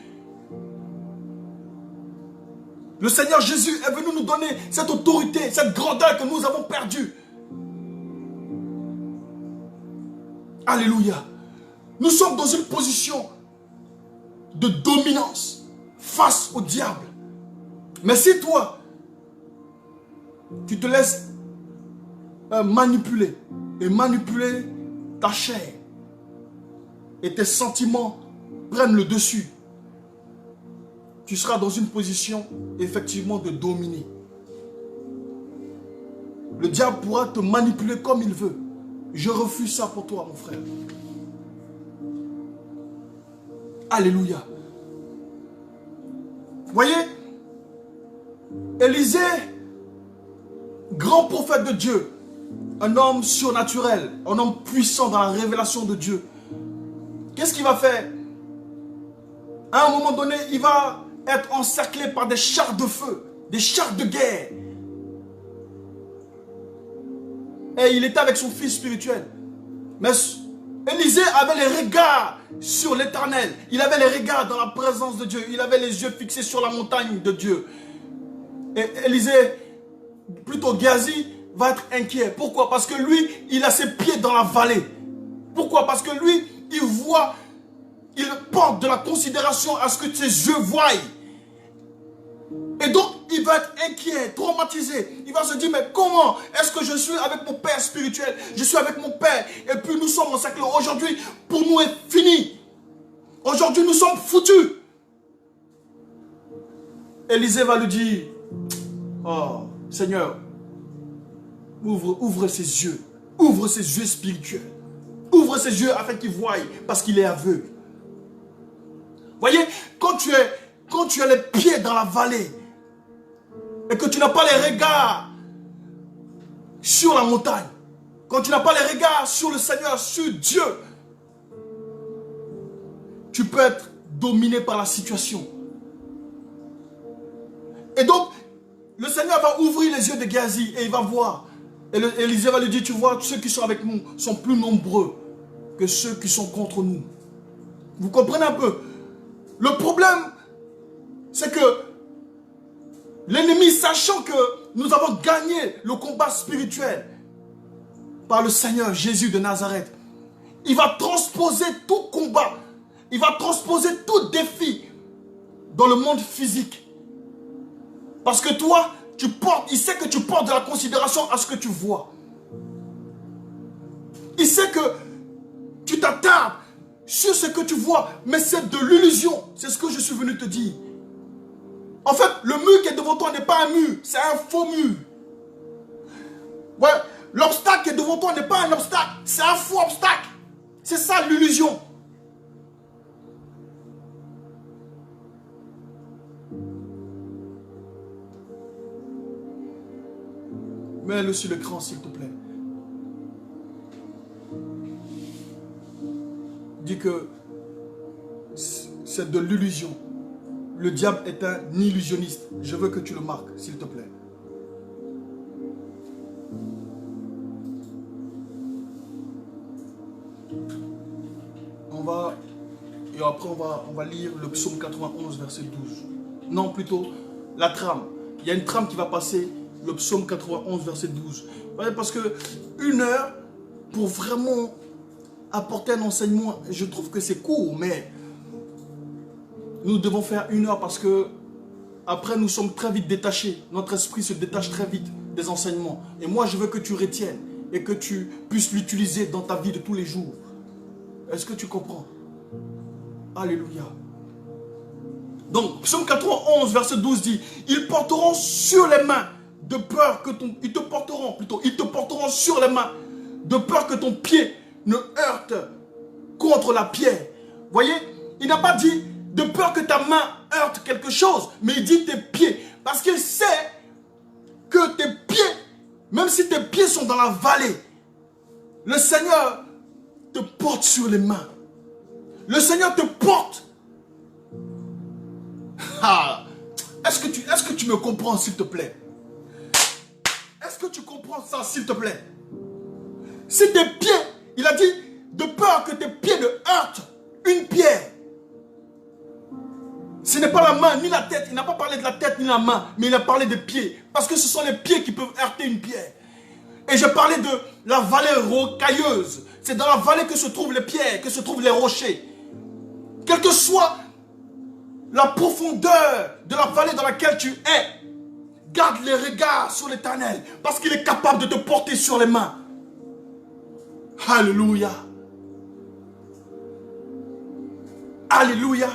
Speaker 1: Le Seigneur Jésus est venu nous donner cette autorité, cette grandeur que nous avons perdue. Alléluia. Nous sommes dans une position de dominance face au diable. Mais si toi, tu te laisses manipuler ta chair et tes sentiments prennent le dessus, tu seras dans une position effectivement de dominer. Le diable pourra te manipuler comme il veut. Je refuse ça pour toi, mon frère. Alléluia. Voyez, Élisée, grand prophète de Dieu, un homme surnaturel, un homme puissant dans la révélation de Dieu. Qu'est-ce qu'il va faire? À un moment donné, il va être encerclé par des chars de feu, des chars de guerre. Et il était avec son fils spirituel. Mais Élisée avait les regards sur l'Éternel. Il avait les regards dans la présence de Dieu. Il avait les yeux fixés sur la montagne de Dieu. Et Élisée, plutôt Géasi, va être inquiet. Pourquoi? Parce que lui, il a ses pieds dans la vallée. Pourquoi? Parce que lui, il voit, il porte de la considération à ce que ses yeux voient. Et donc, il va être inquiet, traumatisé. Il va se dire, mais comment est-ce que je suis avec mon père spirituel? Je suis avec mon père. Et puis nous sommes encerclés. Aujourd'hui, pour nous, est fini. Aujourd'hui, nous sommes foutus. Élisée va lui dire, oh, Seigneur, ouvre ses yeux. Ouvre ses yeux spirituels. Ouvre ses yeux afin qu'il voie, parce qu'il est aveugle. Voyez, quand tu as les pieds dans la vallée, et que tu n'as pas les regards sur la montagne, quand tu n'as pas les regards sur le Seigneur, sur Dieu, tu peux être dominé par la situation. Et donc, le Seigneur va ouvrir les yeux de Géasi et il va voir. Et Élisée va lui dire, tu vois, ceux qui sont avec nous sont plus nombreux que ceux qui sont contre nous. Vous comprenez un peu? Le problème, c'est que l'ennemi, sachant que nous avons gagné le combat spirituel par le Seigneur Jésus de Nazareth, il va transposer tout combat, il va transposer tout défi dans le monde physique. Parce que toi, il sait que tu portes de la considération à ce que tu vois. Il sait que tu t'attardes sur ce que tu vois, mais c'est de l'illusion. C'est ce que je suis venu te dire. En fait, le mur qui est devant toi n'est pas un mur, c'est un faux mur. Ouais, l'obstacle qui est devant toi n'est pas un obstacle, c'est un faux obstacle. C'est ça l'illusion. Mets-le sur l'écran, s'il te plaît. Dis que c'est de l'illusion. Le diable est un illusionniste. Je veux que tu le marques, s'il te plaît. Et après on va lire le psaume 91, verset 12. Non, plutôt la trame. Il y a une trame qui va passer, le psaume 91, verset 12. Parce que 1 heure, pour vraiment apporter un enseignement, je trouve que c'est court, mais nous devons faire 1 heure parce que après nous sommes très vite détachés. Notre esprit se détache très vite des enseignements. Et moi, je veux que tu retiennes et que tu puisses l'utiliser dans ta vie de tous les jours. Est-ce que tu comprends? Alléluia. Donc, psaume 91, verset 12 dit, ils porteront sur les mains de peur que ton... Ils te porteront sur les mains de peur que ton pied ne heurte contre la pierre. Voyez, il n'a pas dit de peur que ta main heurte quelque chose, mais il dit tes pieds. Parce qu'il sait que tes pieds, même si tes pieds sont dans la vallée, le Seigneur te porte sur les mains. Le Seigneur te porte. Ah, est-ce que tu me comprends, s'il te plaît? Est-ce que tu comprends ça, s'il te plaît? Si tes pieds, il a dit, de peur que tes pieds ne heurtent une pierre. Ce n'est pas la main ni la tête. Il n'a pas parlé de la tête ni la main, mais il a parlé des pieds. Parce que ce sont les pieds qui peuvent heurter une pierre. Et je parlais de la vallée rocailleuse. C'est dans la vallée que se trouvent les pierres, que se trouvent les rochers. Quelle que soit la profondeur de la vallée dans laquelle tu es, garde les regards sur l'Éternel, parce qu'il est capable de te porter sur les mains. Alléluia. Alléluia.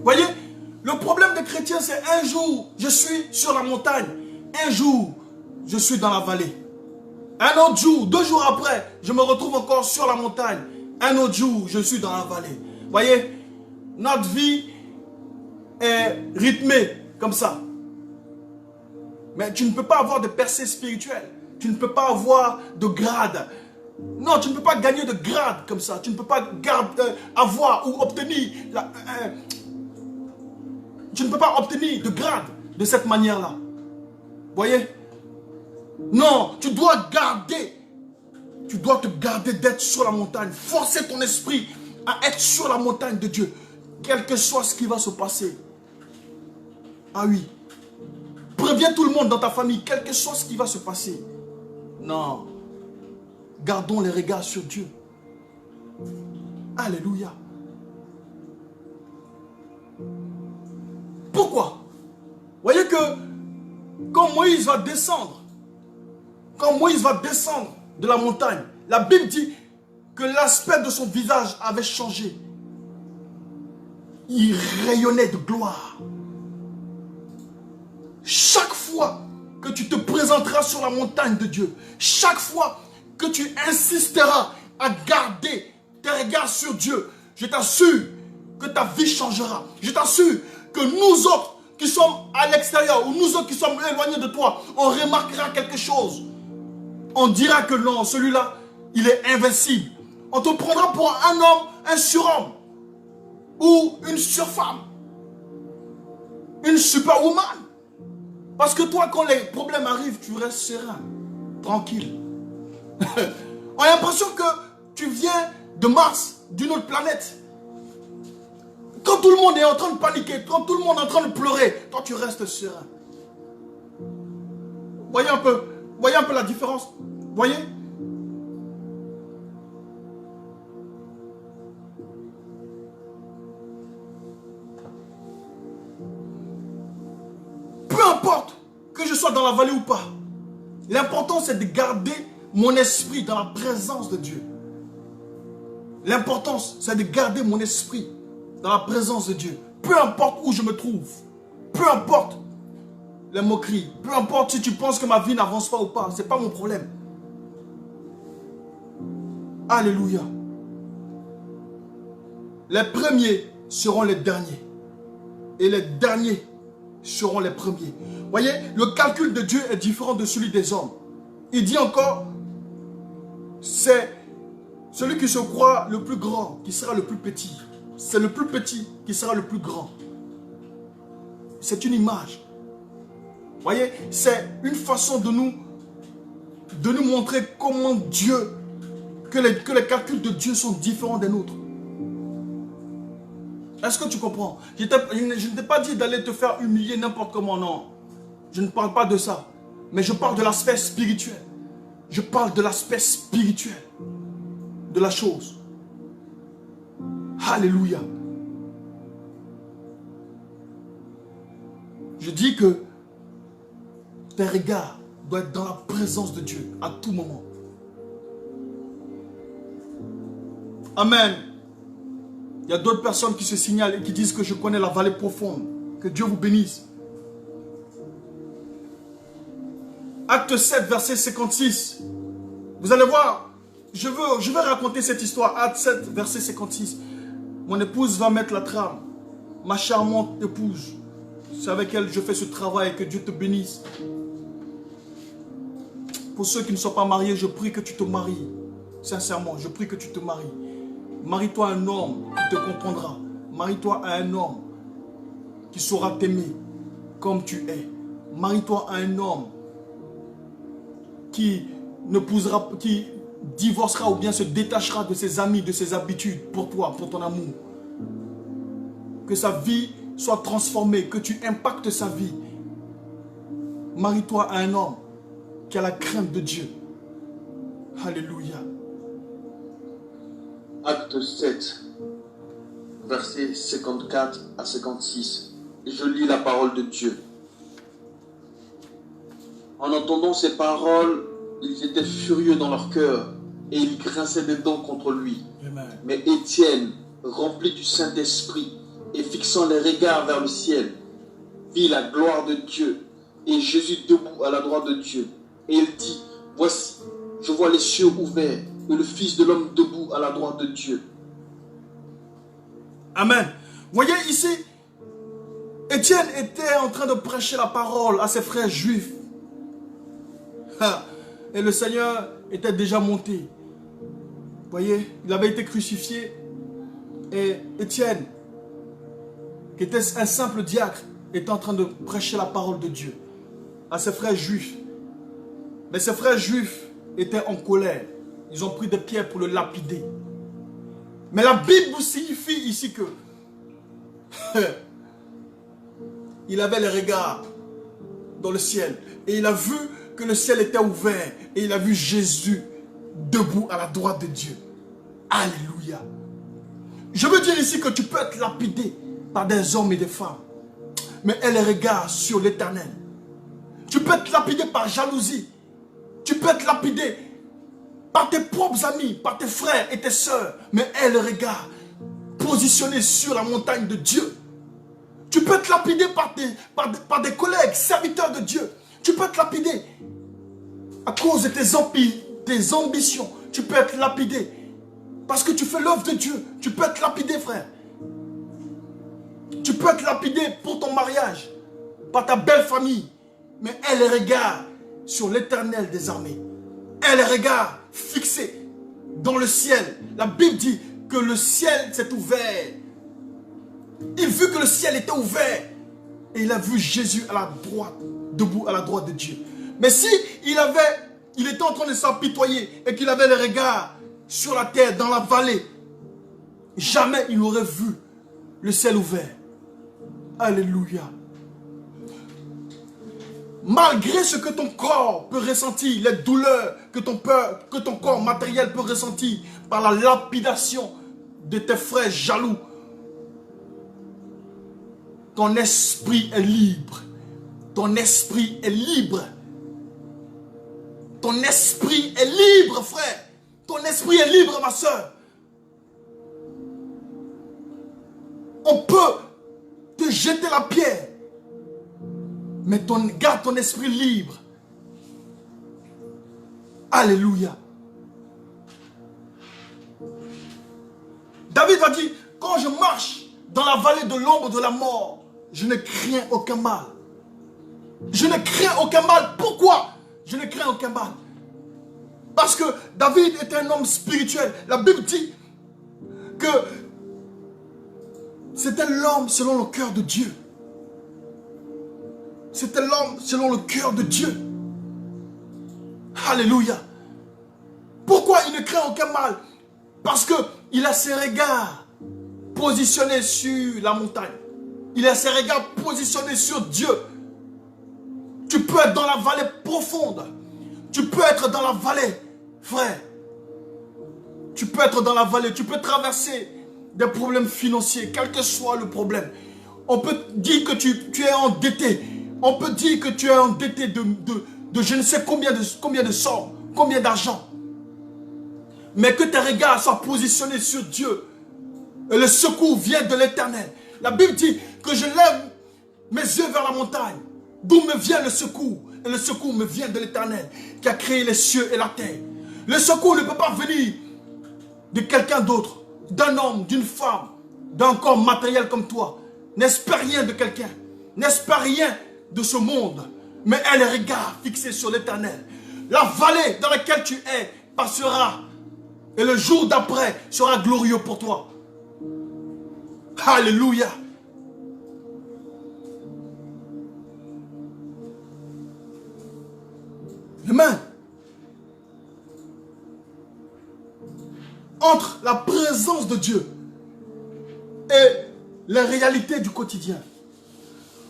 Speaker 1: Voyez, le problème des chrétiens, c'est un jour, je suis sur la montagne. Un jour, je suis dans la vallée. Un autre jour, 2 jours après, je me retrouve encore sur la montagne. Un autre jour, je suis dans la vallée. Voyez, notre vie est rythmée comme ça. Mais tu ne peux pas avoir de percée spirituelle. Tu ne peux pas avoir de grade. Non, tu ne peux pas gagner de grade comme ça. Tu ne peux pas avoir ou obtenir... tu ne peux pas obtenir de grade de cette manière-là. Voyez? Non, tu dois garder. Tu dois te garder d'être sur la montagne. Forcer ton esprit à être sur la montagne de Dieu. Quel que soit ce qui va se passer. Ah oui. Préviens tout le monde dans ta famille. Quel que soit ce qui va se passer. Non. Gardons les regards sur Dieu. Alléluia. Pourquoi? Voyez que quand Moïse va descendre, de la montagne, la Bible dit que l'aspect de son visage avait changé. Il rayonnait de gloire. Chaque fois que tu te présenteras sur la montagne de Dieu, chaque fois que tu insisteras à garder tes regards sur Dieu, je t'assure que ta vie changera. Je t'assure que nous autres qui sommes à l'extérieur ou nous autres qui sommes éloignés de toi, on remarquera quelque chose. On dira que non, celui-là, il est invincible. On te prendra pour un homme, un surhomme ou une surfemme, une superwoman. Parce que toi, quand les problèmes arrivent, tu restes serein, tranquille. On a l'impression que tu viens de Mars, d'une autre planète. Quand tout le monde est en train de paniquer, quand tout le monde est en train de pleurer, toi tu restes serein. Voyez un peu la différence. Voyez? Peu importe que je sois dans la vallée ou pas, l'important c'est de garder mon esprit dans la présence de Dieu. L'importance c'est de garder mon esprit dans la présence de Dieu. Peu importe où je me trouve, peu importe les moqueries, peu importe si tu penses que ma vie n'avance pas ou pas, ce n'est pas mon problème. Alléluia. Les premiers seront les derniers. Et les derniers seront les premiers. Voyez, le calcul de Dieu est différent de celui des hommes. Il dit encore, c'est celui qui se croit le plus grand qui sera le plus petit. C'est le plus petit qui sera le plus grand. C'est une image. Voyez, c'est une façon de nous montrer comment Dieu, que les calculs de Dieu sont différents des nôtres. Est-ce que tu comprends? Je ne t'ai pas dit d'aller te faire humilier n'importe comment, non. Je ne parle pas de ça. Mais je parle de l'aspect spirituel. Je parle de l'aspect spirituel de la chose. Alléluia. Je dis que tes regards doivent être dans la présence de Dieu à tout moment. Amen. Il y a d'autres personnes qui se signalent et qui disent que je connais la vallée profonde. Que Dieu vous bénisse. Acte 7, verset 56. Vous allez voir, je vais raconter cette histoire. Acte 7, verset 56. Mon épouse va mettre la trame. Ma charmante épouse. C'est avec elle que je fais ce travail. Que Dieu te bénisse. Pour ceux qui ne sont pas mariés, je prie que tu te maries. Sincèrement, je prie que tu te maries. Marie-toi à un homme qui te comprendra. Marie-toi à un homme qui saura t'aimer comme tu es. Marie-toi à un homme qui divorcera ou bien se détachera de ses amis, de ses habitudes pour toi, pour ton amour. Que sa vie soit transformée, que tu impactes sa vie. Marie-toi à un homme qui a la crainte de Dieu. Alléluia.
Speaker 2: Acte 7, versets 54 à 56. Je lis la parole de Dieu. En entendant ces paroles, ils étaient furieux dans leur cœur et ils grinçaient des dents contre lui.
Speaker 1: Amen.
Speaker 2: Mais Étienne, rempli du Saint-Esprit et fixant les regards vers le ciel, vit la gloire de Dieu et Jésus debout à la droite de Dieu. Et il dit, voici, je vois les cieux ouverts et le Fils de l'homme debout à la droite de Dieu.
Speaker 1: Amen. Voyez ici, Étienne était en train de prêcher la parole à ses frères juifs. Et le Seigneur était déjà monté. Voyez, il avait été crucifié. Et Étienne, qui était un simple diacre, était en train de prêcher la parole de Dieu à ses frères juifs. Mais ses frères juifs étaient en colère. Ils ont pris des pierres pour le lapider. Mais la Bible signifie ici que il avait les regards dans le ciel. Et il a vu que le ciel était ouvert. Et il a vu Jésus debout à la droite de Dieu. Alléluia. Je veux dire ici que tu peux être lapidé par des hommes et des femmes. Mais aie les regards sur l'Éternel. Tu peux être lapidé par jalousie. Tu peux être lapidé par tes propres amis, par tes frères et tes sœurs. Mais aie le regard positionné sur la montagne de Dieu. Tu peux être lapidé par des collègues, serviteurs de Dieu. Tu peux être lapidé à cause de tes ambitions. Tu peux être lapidé parce que tu fais l'œuvre de Dieu. Tu peux être lapidé, frère. Tu peux être lapidé pour ton mariage, par ta belle famille. Mais aie le regard sur l'Éternel des armées. Aie le regard fixé dans le ciel. La Bible dit que le ciel s'est ouvert. Il vit que le ciel était ouvert. Et il a vu Jésus à la droite, debout à la droite de Dieu. Mais si il avait il était en train de s'apitoyer et qu'il avait le regard sur la terre, dans la vallée, jamais il n'aurait vu le ciel ouvert. Alléluia. Malgré ce que ton corps peut ressentir, les douleurs que ton corps matériel peut ressentir par la lapidation de tes frères jaloux, ton esprit est libre. Ton esprit est libre. Ton esprit est libre, frère. Ton esprit est libre, ma soeur. On peut te jeter la pierre, mais garde ton esprit libre. Alléluia. David a dit, quand je marche dans la vallée de l'ombre de la mort, je ne crains aucun mal. Je ne crains aucun mal. Pourquoi je ne crains aucun mal? Parce que David était un homme spirituel. La Bible dit que c'était l'homme selon le cœur de Dieu. C'était l'homme selon le cœur de Dieu. Alléluia. Pourquoi il ne craint aucun mal? Parce qu'il a ses regards positionnés sur la montagne. Il a ses regards positionnés sur Dieu. Tu peux être dans la vallée profonde. Tu peux être dans la vallée, frère. Tu peux être dans la vallée. Tu peux traverser des problèmes financiers, quel que soit le problème. On peut dire que tu es endetté. On peut dire que tu es endetté de je ne sais combien de sommes, combien d'argent. Mais que tes regards soient positionnés sur Dieu. Et le secours vient de l'Éternel. La Bible dit que je lève mes yeux vers la montagne, d'où me vient le secours. Et le secours me vient de l'Éternel, qui a créé les cieux et la terre. Le secours ne peut pas venir de quelqu'un d'autre, d'un homme, d'une femme, d'un corps matériel comme toi. N'espère rien de quelqu'un. N'espère rien de ce monde. Mais aie les regards fixés sur l'Éternel. La vallée dans laquelle tu es passera. Et le jour d'après sera glorieux pour toi. Alléluia. Amen. Entre la présence de Dieu et les réalités du quotidien,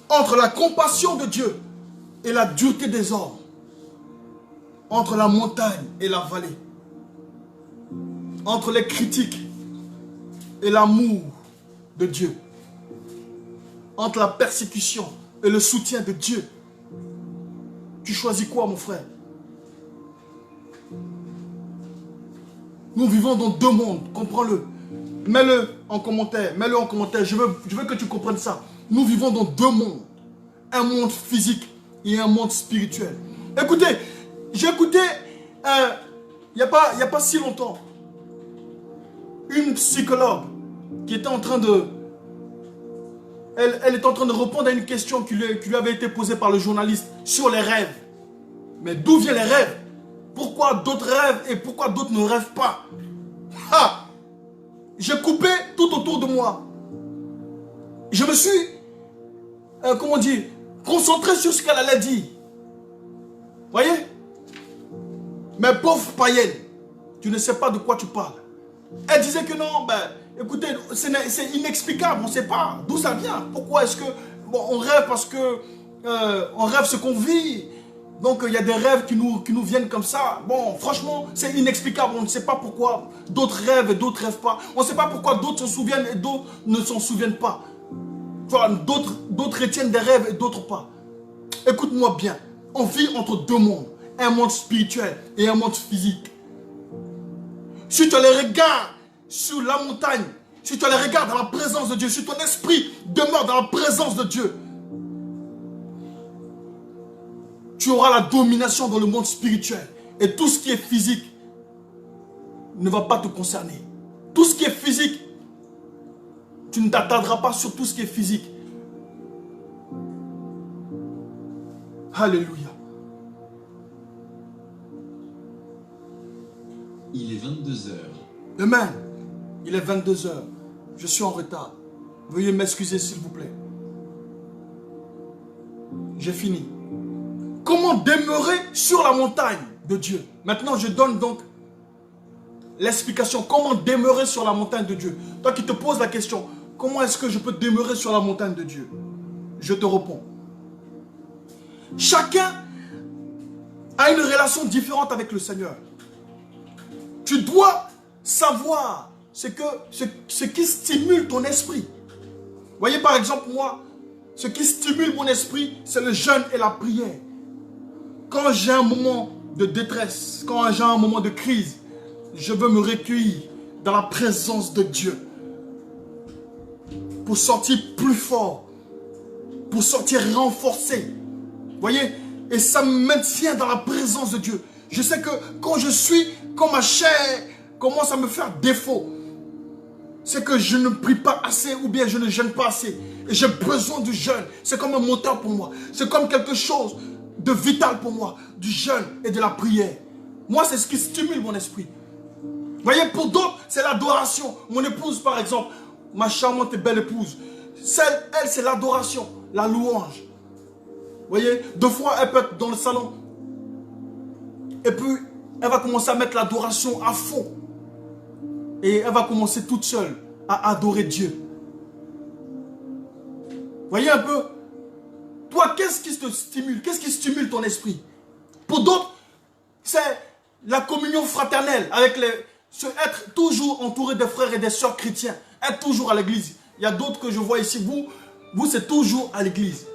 Speaker 1: entre la compassion de Dieu et la dureté des hommes, entre la montagne et la vallée, entre les critiques et l'amour de Dieu, entre la persécution et le soutien de Dieu, tu choisis quoi, mon frère? Nous vivons dans deux mondes, comprends-le. Mets-le en commentaire, mets-le en commentaire. Je veux que tu comprennes ça. Nous vivons dans deux mondes. Un monde physique et un monde spirituel. Écoutez, j'ai écouté, il n'y a pas si longtemps, une psychologue qui était en train de... Elle était en train de répondre à une question qui lui avait été posée par le journaliste sur les rêves. Mais d'où viennent les rêves? Pourquoi d'autres rêvent et pourquoi d'autres ne rêvent pas? J'ai coupé tout autour de moi. Je me suis, comment dire, concentré sur ce qu'elle allait dire. Voyez? Mais pauvre païenne, tu ne sais pas de quoi tu parles. Elle disait que non, écoutez, c'est inexplicable, on ne sait pas d'où ça vient. Pourquoi est-ce que, on rêve parce que on rêve ce qu'on vit. Donc il y a des rêves qui nous viennent comme ça. Bon, franchement, c'est inexplicable. On ne sait pas pourquoi d'autres rêvent et d'autres ne rêvent pas. On ne sait pas pourquoi d'autres s'en souviennent et d'autres ne s'en souviennent pas. D'autres retiennent des rêves et d'autres pas. Écoute-moi bien. On vit entre deux mondes. Un monde spirituel et un monde physique. Si tu as les regards sur la montagne, si tu as les regards dans la présence de Dieu, si ton esprit demeure dans la présence de Dieu, tu auras la domination dans le monde spirituel. Et tout ce qui est physique ne va pas te concerner. Tout ce qui est physique, tu ne t'attarderas pas sur tout ce qui est physique. Alléluia.
Speaker 3: Il est 22 heures.
Speaker 1: Amen. Il est 22 heures. Je suis en retard. Veuillez m'excuser s'il vous plaît. J'ai fini. Comment demeurer sur la montagne de Dieu. Maintenant, je donne donc l'explication. Comment demeurer sur la montagne de Dieu? Toi qui te poses la question, comment est-ce que je peux demeurer sur la montagne de Dieu? Je te réponds. Chacun a une relation différente avec le Seigneur. Tu dois savoir ce qui stimule ton esprit. Voyez par exemple moi, ce qui stimule mon esprit, c'est le jeûne et la prière. Quand j'ai un moment de détresse, quand j'ai un moment de crise, je veux me recueillir dans la présence de Dieu pour sortir plus fort, pour sortir renforcé. Voyez, et ça me maintient dans la présence de Dieu. Je sais que quand je suis, quand ma chair commence à me faire défaut, c'est que je ne prie pas assez ou bien je ne jeûne pas assez. Et j'ai besoin du jeûne. C'est comme un moteur pour moi. C'est comme quelque chose de vital pour moi. Du jeûne et de la prière. Moi, c'est ce qui stimule mon esprit. Voyez, pour d'autres, c'est l'adoration. Mon épouse, par exemple, ma charmante et belle épouse, elle, c'est l'adoration, la louange. Voyez, deux fois, elle peut être dans le salon. Et puis, elle va commencer à mettre l'adoration à fond. Et elle va commencer toute seule à adorer Dieu. Voyez un peu. Toi, qu'est-ce qui te stimule? Qu'est-ce qui stimule ton esprit? Pour d'autres, c'est la communion fraternelle avec être toujours entouré des frères et des sœurs chrétiens. Être toujours à l'église. Il y a d'autres que je vois ici. Vous c'est toujours à l'église.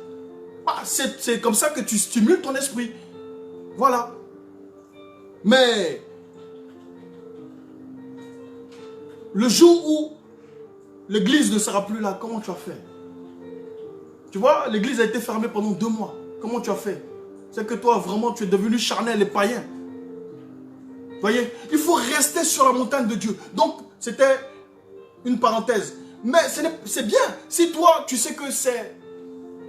Speaker 1: C'est comme ça que tu stimules ton esprit. Voilà. Mais le jour où l'église ne sera plus là, comment tu as fait? Tu vois, l'église a été fermée pendant 2 mois. Comment tu as fait? C'est que toi, vraiment, tu es devenu charnel et païen. Voyez, il faut rester sur la montagne de Dieu. Donc, c'était une parenthèse. Mais c'est bien. Si toi, tu sais que c'est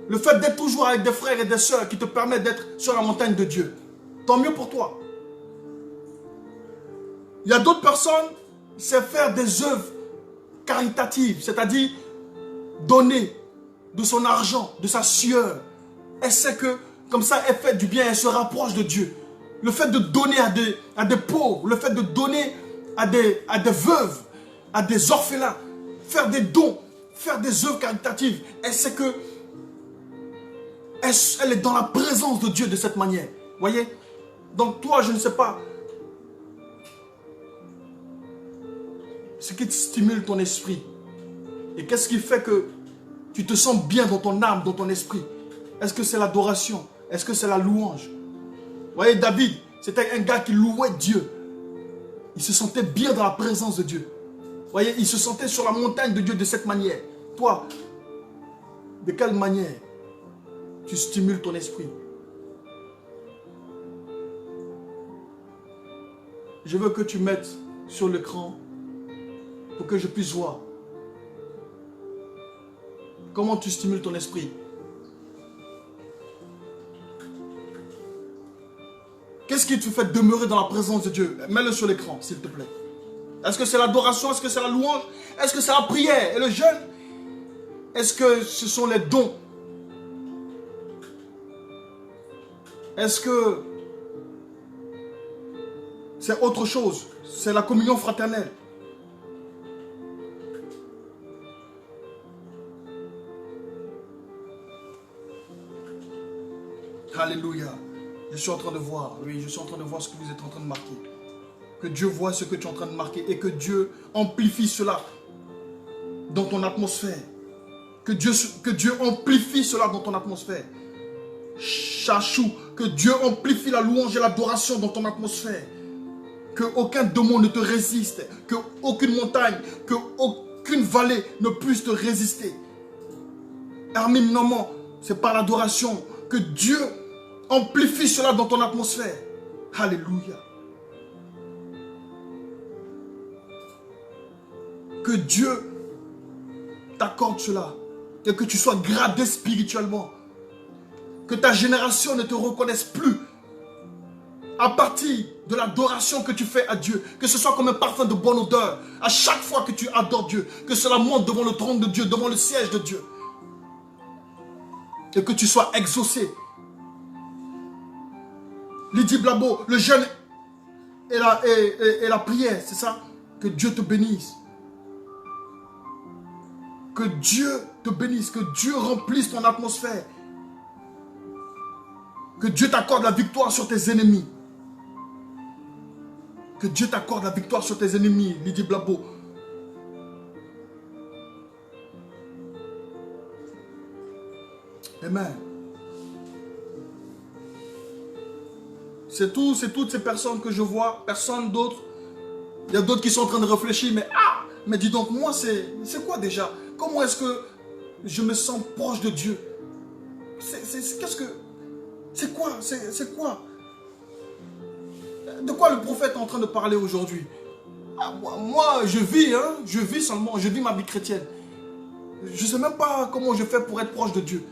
Speaker 1: le fait d'être toujours avec des frères et des sœurs qui te permet d'être sur la montagne de Dieu, tant mieux pour toi. Il y a d'autres personnes, c'est faire des œuvres caritatives, c'est-à-dire donner de son argent, de sa sueur. Elle sait que comme ça, elle fait du bien, elle se rapproche de Dieu. Le fait de donner à des pauvres, le fait de donner à des veuves, à des orphelins, faire des dons, faire des œuvres caritatives, elle sait que elle est dans la présence de Dieu de cette manière. Voyez? Donc toi, je ne sais pas ce qui te stimule ton esprit. Et qu'est-ce qui fait que tu te sens bien dans ton âme, dans ton esprit? Est-ce que c'est l'adoration? Est-ce que c'est la louange? Vous voyez, David, c'était un gars qui louait Dieu. Il se sentait bien dans la présence de Dieu. Vous voyez, il se sentait sur la montagne de Dieu de cette manière. Toi, de quelle manière tu stimules ton esprit? Je veux que tu mettes sur l'écran pour que je puisse voir comment tu stimules ton esprit. Qu'est-ce qui te fait demeurer dans la présence de Dieu? Mets-le sur l'écran, s'il te plaît. Est-ce que c'est l'adoration? Est-ce que c'est la louange? Est-ce que c'est la prière et le jeûne? Est-ce que ce sont les dons? Est-ce que c'est autre chose? C'est la communion fraternelle. Alléluia. Je suis en train de voir, oui, je suis en train de voir ce que vous êtes en train de marquer. Que Dieu voit ce que tu es en train de marquer et que Dieu amplifie cela dans ton atmosphère. Que Dieu amplifie cela dans ton atmosphère. Chachou, que Dieu amplifie la louange et l'adoration dans ton atmosphère. Que aucun démon ne te résiste, que aucune montagne, que aucune vallée ne puisse te résister. Armim Noman, c'est par l'adoration que Dieu amplifie cela dans ton atmosphère. Alléluia. Que Dieu t'accorde cela. Et que tu sois gradé spirituellement. Que ta génération ne te reconnaisse plus. À partir de l'adoration que tu fais à Dieu. Que ce soit comme un parfum de bonne odeur. À chaque fois que tu adores Dieu. Que cela monte devant le trône de Dieu. Devant le siège de Dieu. Et que tu sois exaucé. Lydie Blabo, le jeûne et la prière, c'est ça? Que Dieu te bénisse. Que Dieu te bénisse, que Dieu remplisse ton atmosphère. Que Dieu t'accorde la victoire sur tes ennemis. Que Dieu t'accorde la victoire sur tes ennemis, Lydie Blabo. Amen. C'est toutes ces personnes que je vois, personne d'autre. Il y a d'autres qui sont en train de réfléchir, mais dis donc, moi, c'est quoi déjà? Comment est-ce que je me sens proche de Dieu? Qu'est-ce que... C'est quoi? C'est quoi? De quoi le prophète est en train de parler aujourd'hui? Moi, je vis seulement, je vis ma vie chrétienne. Je ne sais même pas comment je fais pour être proche de Dieu.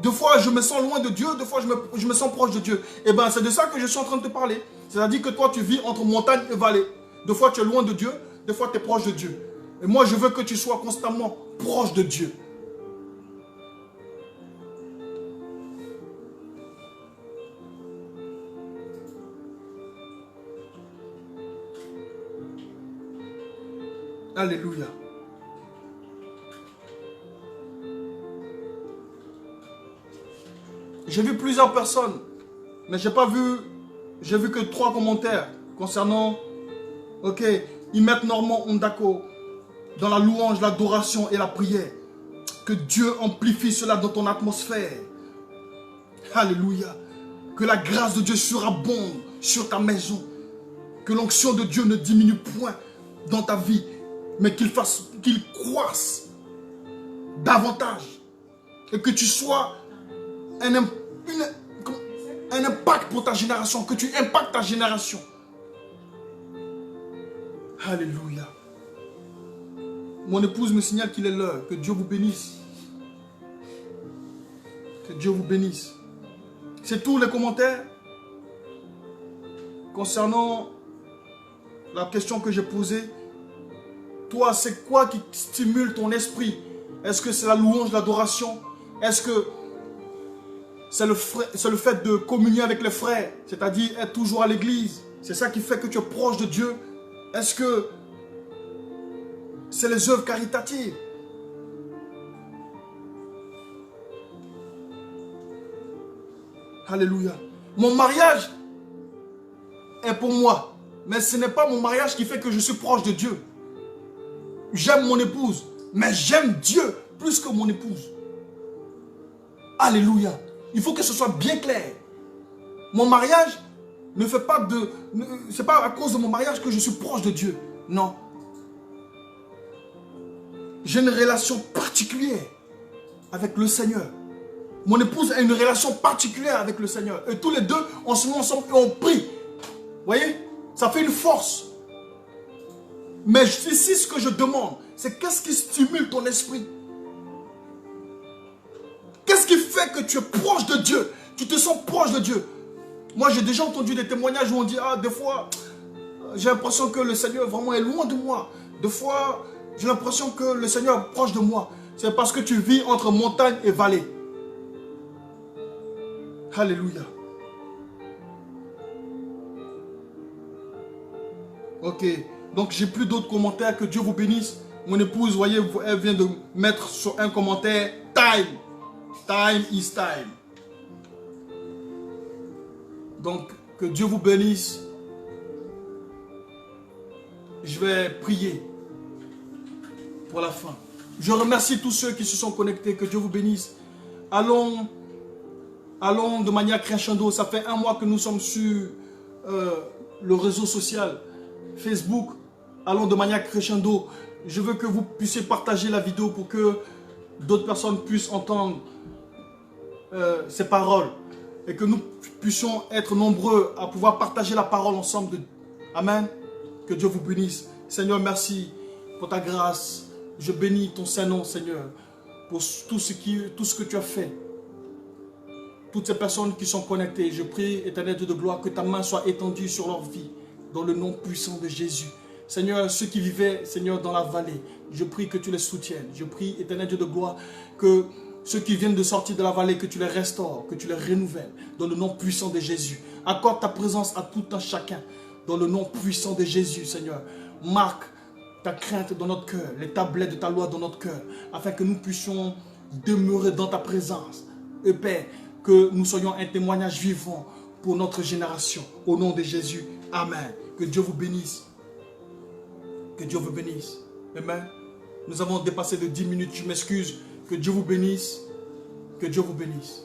Speaker 1: Deux fois, je me sens loin de Dieu, deux fois, je me sens proche de Dieu. Et bien, c'est de ça que je suis en train de te parler. C'est-à-dire que toi, tu vis entre montagne et vallée. Deux fois, tu es loin de Dieu, deux fois, tu es proche de Dieu. Et moi, je veux que tu sois constamment proche de Dieu. Alléluia. J'ai vu plusieurs personnes, mais j'ai vu que 3 commentaires concernant, ok, ils mettent Normand Ondako dans la louange, l'adoration et la prière. Que Dieu amplifie cela dans ton atmosphère. Alléluia. Que la grâce de Dieu surabonde sur ta maison. Que l'onction de Dieu ne diminue point dans ta vie, mais qu'il croisse davantage. Et que tu sois un impact pour ta génération, que tu impactes ta génération. Alléluia. Mon épouse me signale qu'il est l'heure. Que Dieu vous bénisse. Que Dieu vous bénisse. C'est tous les commentaires concernant la question que j'ai posée. Toi, c'est quoi qui stimule ton esprit? Est-ce que c'est la louange, l'adoration? Est-ce que c'est le fait de communier avec les frères, c'est-à-dire être toujours à l'église? C'est ça qui fait que tu es proche de Dieu? Est-ce que c'est les œuvres caritatives? Alléluia. Mon mariage est pour moi, mais ce n'est pas mon mariage qui fait que je suis proche de Dieu. J'aime mon épouse, mais j'aime Dieu plus que mon épouse. Alléluia. Il faut que ce soit bien clair. Mon mariage ne fait pas de... C'est pas à cause de mon mariage que je suis proche de Dieu. Non. J'ai une relation particulière avec le Seigneur. Mon épouse a une relation particulière avec le Seigneur. Et tous les deux, on se met ensemble et on prie. Vous voyez? Ça fait une force. Mais ici, ce que je demande, c'est qu'est-ce qui stimule ton esprit? Qu'est-ce qui fait que tu es proche de Dieu? Tu te sens proche de Dieu. Moi, j'ai déjà entendu des témoignages où on dit, des fois, j'ai l'impression que le Seigneur vraiment est loin de moi. Des fois, j'ai l'impression que le Seigneur est proche de moi. C'est parce que tu vis entre montagne et vallée. Alléluia. Ok. Donc, j'ai plus d'autres commentaires. Que Dieu vous bénisse. Mon épouse, vous voyez, elle vient de mettre sur un commentaire « Time ». Time is time. Donc, que Dieu vous bénisse. Je vais prier pour la fin. Je remercie tous ceux qui se sont connectés. Que Dieu vous bénisse. Allons de manière crescendo. Ça fait 1 mois que nous sommes sur le réseau social Facebook. Allons de manière crescendo. Je veux que vous puissiez partager la vidéo pour que d'autres personnes puissent entendre ces paroles. Et que nous puissions être nombreux à pouvoir partager la parole ensemble. Amen. Que Dieu vous bénisse. Seigneur, merci pour ta grâce. Je bénis ton Saint-Nom, Seigneur, pour tout ce que tu as fait. Toutes ces personnes qui sont connectées, je prie, Éternel Dieu de gloire, que ta main soit étendue sur leur vie, dans le nom puissant de Jésus. Seigneur, ceux qui vivaient, Seigneur, dans la vallée, je prie que tu les soutiennes. Je prie, Éternel Dieu de gloire, que Ceux qui viennent de sortir de la vallée, que tu les restaures, que tu les renouvelles, dans le nom puissant de Jésus. Accorde ta présence à tout un chacun, dans le nom puissant de Jésus, Seigneur. Marque ta crainte dans notre cœur, les tablettes de ta loi dans notre cœur, afin que nous puissions demeurer dans ta présence. Et Père, que nous soyons un témoignage vivant pour notre génération. Au nom de Jésus, Amen. Que Dieu vous bénisse. Que Dieu vous bénisse. Amen. Nous avons dépassé de 10 minutes, je m'excuse. Que Dieu vous bénisse. Que Dieu vous bénisse.